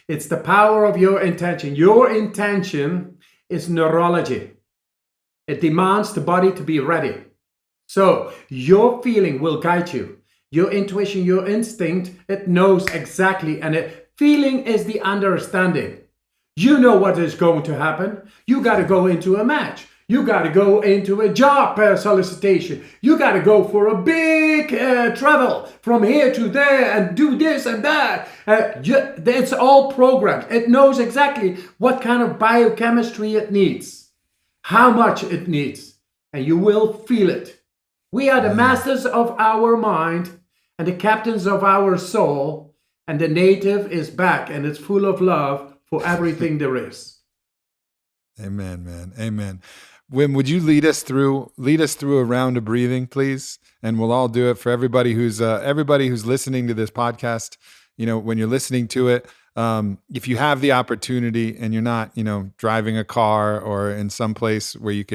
It's the power of your intention. Your intention is neurology. It demands the body to be ready. So your feeling will guide you. Your intuition, your instinct, it knows exactly. And feeling is the understanding. You know what is going to happen. You got to go into a match. You got to go into a job solicitation. You got to go for a big travel from here to there and do this and that. It's all programmed. It knows exactly what kind of biochemistry it needs, how much it needs, and you will feel it. We are the masters of our mind and the captains of our soul, and the native is back and it's full of love for everything there is. Amen, man. Amen. Wim, would you lead us through a round of breathing, please? And we'll all do it for everybody who's listening to this podcast. When you're listening to it, if you have the opportunity and you're not, driving a car or in some place where if you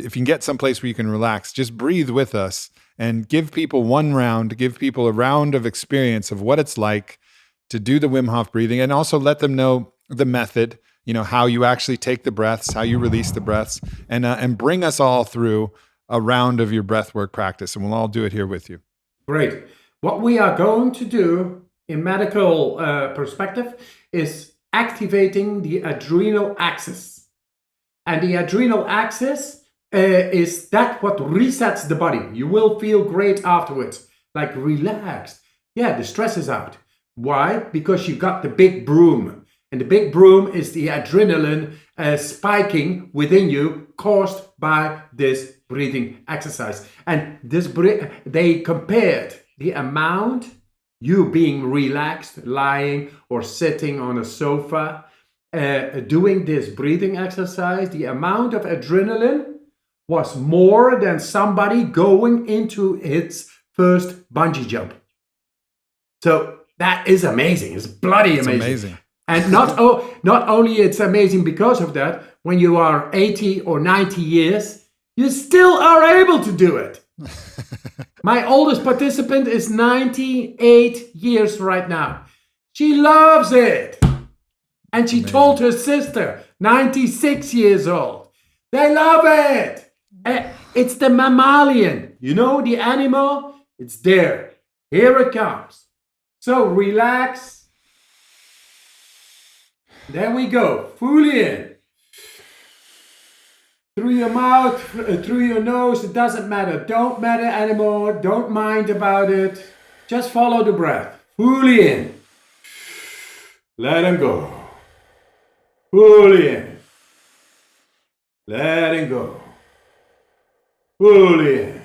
can get someplace where you can relax, just breathe with us and give people a round of experience of what it's like to do the Wim Hof breathing, and also let them know the method, how you actually take the breaths, how you release the breaths, and bring us all through a round of your breathwork practice, and we'll all do it here with you. Great. What we are going to do in medical perspective is activating the adrenal axis. And the adrenal axis is that what resets the body. You will feel great afterwards, like relaxed. Yeah, the stress is out. Why? Because you got the big broom. And the big broom is the adrenaline spiking within you caused by this breathing exercise. And they compared the amount you being relaxed, lying or sitting on a sofa, doing this breathing exercise, the amount of adrenaline was more than somebody going into its first bungee jump. So that is amazing. It's bloody amazing. It's amazing. And not only it's amazing because of that, when you are 80 or 90 years, you still are able to do it. My oldest participant is 98 years right now. She loves it. And she told her sister, 96 years old. They love it. It's the mammalian. The animal? It's there. Here it comes. So relax. There we go. Fully in. Through your mouth, through your nose, it doesn't matter. Don't matter anymore. Don't mind about it. Just follow the breath. Fully in. Let him go. Fully in. Let him go. Fully in.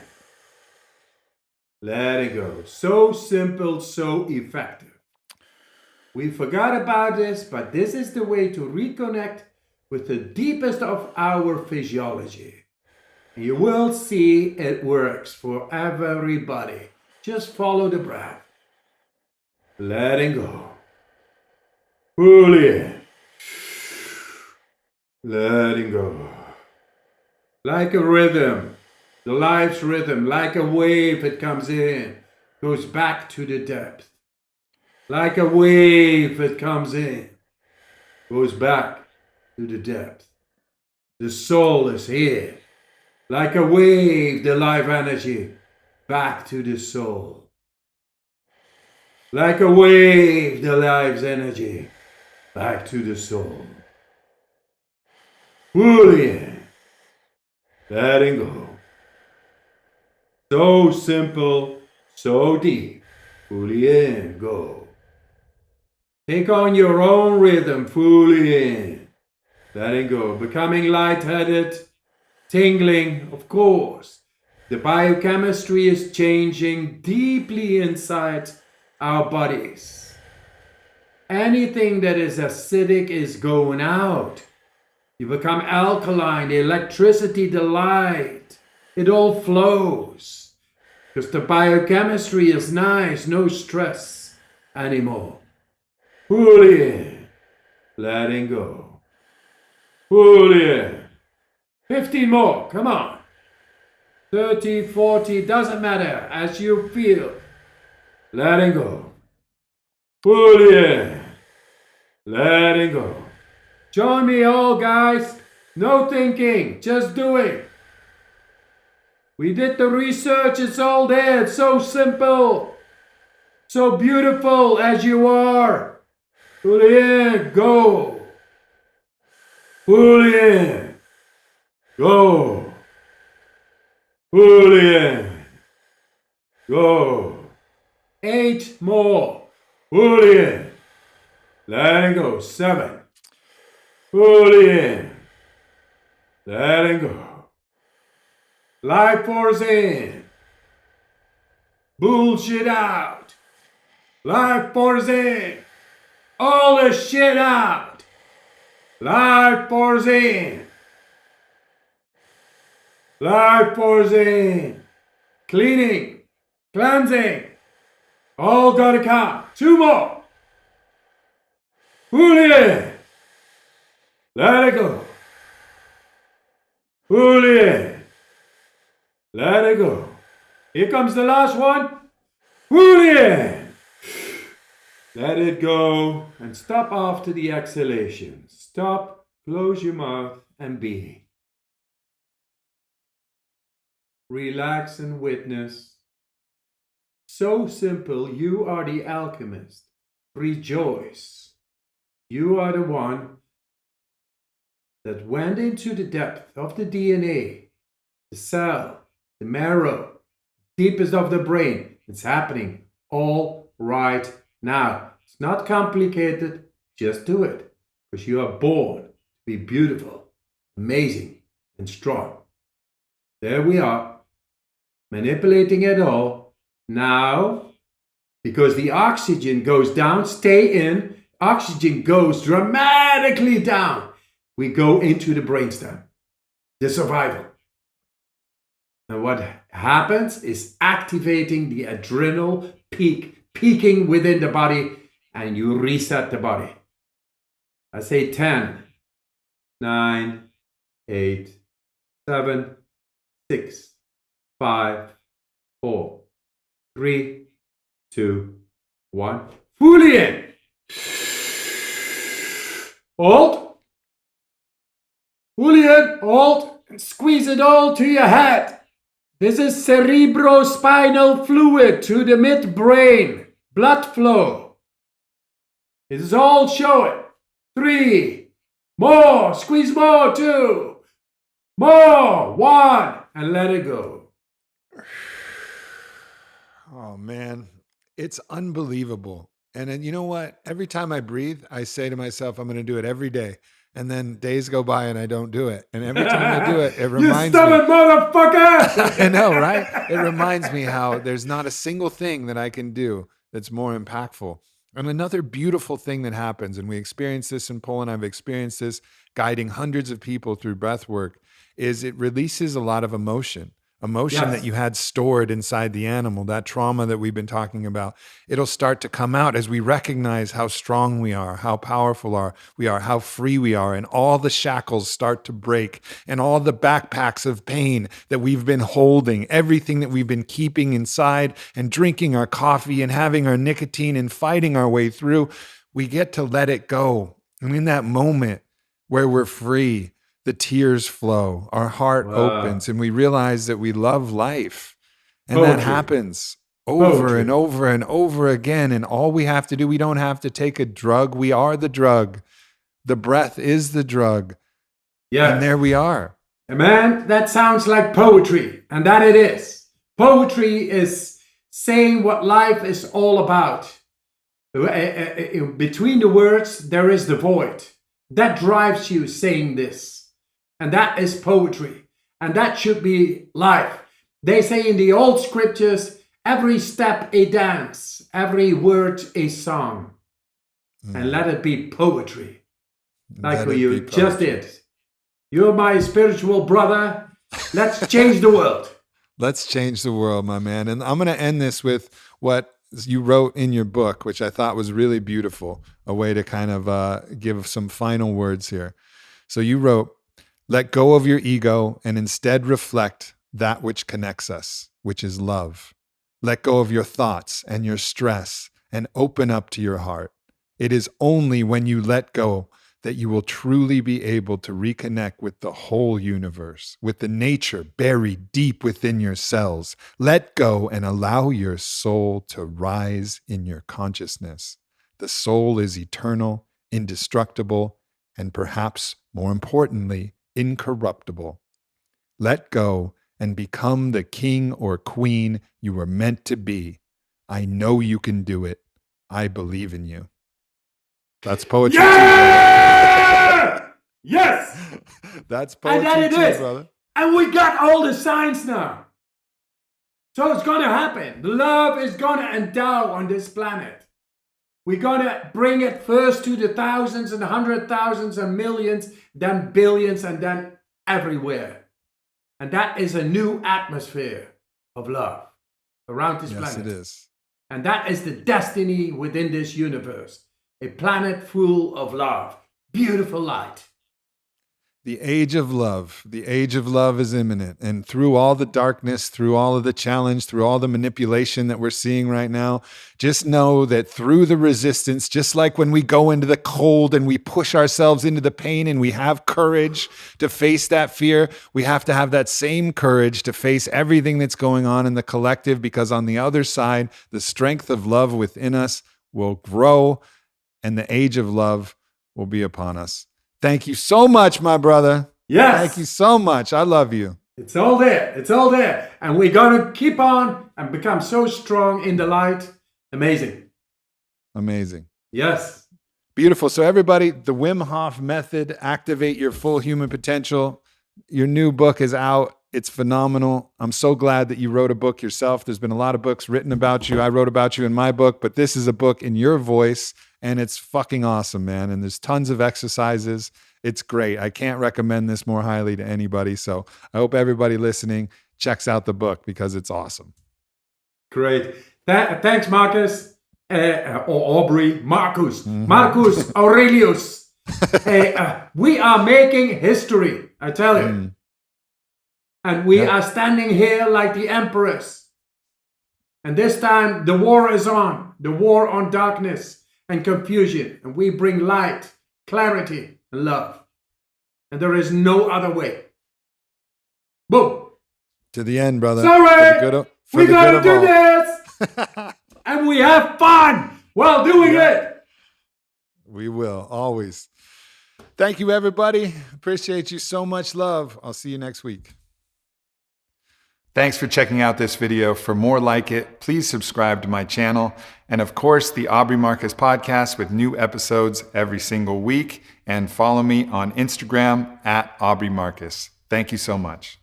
Let it go. So simple, so effective. We forgot about this, but this is the way to reconnect with the deepest of our physiology. And you will see it works for everybody. Just follow the breath. Letting go. Fully in. Letting go. Like a rhythm. The life's rhythm, like a wave, it comes in, goes back to the depth. Like a wave, it comes in, goes back to the depth. The soul is here. Like a wave, the life energy, back to the soul. Like a wave, the life's energy, back to the soul. Fully in, letting go. So simple, so deep. Fully in, go. Take on your own rhythm, fully in. Letting go. Becoming lightheaded, tingling, of course. The biochemistry is changing deeply inside our bodies. Anything that is acidic is going out. You become alkaline, the electricity, the light. It all flows. Because the biochemistry is nice, no stress anymore. Fully in, letting go. Fully in. 15 more, come on. 30, 40, doesn't matter, as you feel. Letting go. Fully in, letting go. Join me all, guys. No thinking, just doing. We did the research, it's all there, it's so simple, so beautiful as you are. Fully in, go. Fully in, Go. Fully in. Go. 8 more. Fully in. Letting go. 7. Fully in. Letting go. Life force in. Bullshit out. Life force in. All the shit out. Life force in. Life force in. Cleaning. Cleansing. All gotta count. 2 more. Fully in. Let it go. Fully in. Let it go. Here comes the last one. Fully in. Let it go. And stop after the exhalation. Stop, close your mouth, and be. Relax and witness. So simple, you are the alchemist. Rejoice. You are the one that went into the depth of the DNA, the cell, the marrow, deepest of the brain. It's happening all right now. It's not complicated. Just do it. Because you are born to be beautiful, amazing, and strong. There we are, manipulating it all. Now, because the oxygen goes down, stay in. Oxygen goes dramatically down. We go into the brainstem, the survival. And what happens is activating the adrenal peaking within the body, and you reset the body. I say 10, 9, 8, 7, 6, 5, 4, 3, 2, 1. Fully in. Hold. Fully in. Hold. And squeeze it all to your head. This is cerebrospinal fluid to the midbrain. Blood flow. It is all showing. 3. More. Squeeze more. 2. More. 1. And let it go. Oh, man. It's unbelievable. And then, you know what? Every time I breathe, I say to myself, I'm going to do it every day. And then days go by and I don't do it. And every time I do it, it reminds me. You stubborn motherfucker! I know, right? It reminds me how there's not a single thing that I can do that's more impactful. And another beautiful thing that happens, and we experience this in Poland, I've experienced this guiding hundreds of people through breath work, is it releases a lot of emotion. Emotion Yes. that you had stored inside the animal, that trauma that we've been talking about, it'll start to come out as we recognize how strong we are, how powerful we are, how free we are, and all the shackles start to break, and all the backpacks of pain that we've been holding, everything that we've been keeping inside and drinking our coffee and having our nicotine and fighting our way through, we get to let it go. And in that moment where we're free, the tears flow, our heart opens, and we realize that we love life. And that Poetry. happens over Poetry. and over and over again. And all we have to do, we don't have to take a drug. We are the drug. The breath is the drug. Yes. And there we are. Man, that sounds like poetry, and that it is. Poetry is saying what life is all about. Between the words, there is the void. That drives you saying this. And that is poetry. And that should be life. They say in the old scriptures, every step a dance, every word a song. And let it be poetry. Like Let what it you be just poetry. did. You're my spiritual brother. Let's change the world. Let's change the world, my man. And I'm going to end this with what you wrote in your book, which I thought was really beautiful, a way to kind of give some final words here. So you wrote, let go of your ego and instead reflect that which connects us, which is love. Let go of your thoughts and your stress and open up to your heart. It is only when you let go that you will truly be able to reconnect with the whole universe, with the nature buried deep within your cells. Let go and allow your soul to rise in your consciousness. The soul is eternal, indestructible, and perhaps more importantly, incorruptible. Let go and become the king or queen you were meant to be. I know you can do it. I believe in you. That's poetry too, brother. Yes! That's And poetry then it too, is. brother. And we got all the signs now. So it's going to happen. Love is going to endow on this planet. We're going to bring it first to the thousands and 100,000s and millions, then billions, and then everywhere. And that is a new atmosphere of love around this planet. Yes, it is. And that is the destiny within this universe. A planet full of love. Beautiful light. The age of love is imminent. And through all the darkness, through all of the challenge, through all the manipulation that we're seeing right now, just know that through the resistance, just like when we go into the cold and we push ourselves into the pain and we have courage to face that fear, we have to have that same courage to face everything that's going on in the collective, because on the other side, the strength of love within us will grow and the age of love will be upon us. Thank you so much, my brother. Yes. Thank you so much. I love you. It's all there. It's all there. And we're going to keep on and become so strong in the light. Amazing. Amazing. Yes. Beautiful. So everybody, the Wim Hof method, activate your full human potential. Your new book is out. It's phenomenal. I'm so glad that you wrote a book yourself. There's been a lot of books written about you. I wrote about you in my book, but this is a book in your voice, and it's fucking awesome, man. And there's tons of exercises. It's great. I can't recommend this more highly to anybody. So I hope everybody listening checks out the book because it's awesome. Great. Thanks, Marcus. Or Aubrey Marcus. Marcus Aurelius. We are making history, I tell you. And we are standing here like the emperors. And this time the war is on. The war on darkness and confusion. And we bring light, clarity, and love. And there is no other way. Boom. To the end, brother. Sorry. We gotta do this. And we have fun while doing it. We will, always. Thank you, everybody. Appreciate you so much. Love. I'll see you next week. Thanks for checking out this video. For more like it, please subscribe to my channel. And of course, the Aubrey Marcus Podcast with new episodes every single week. And follow me on Instagram @Aubrey Marcus. Thank you so much.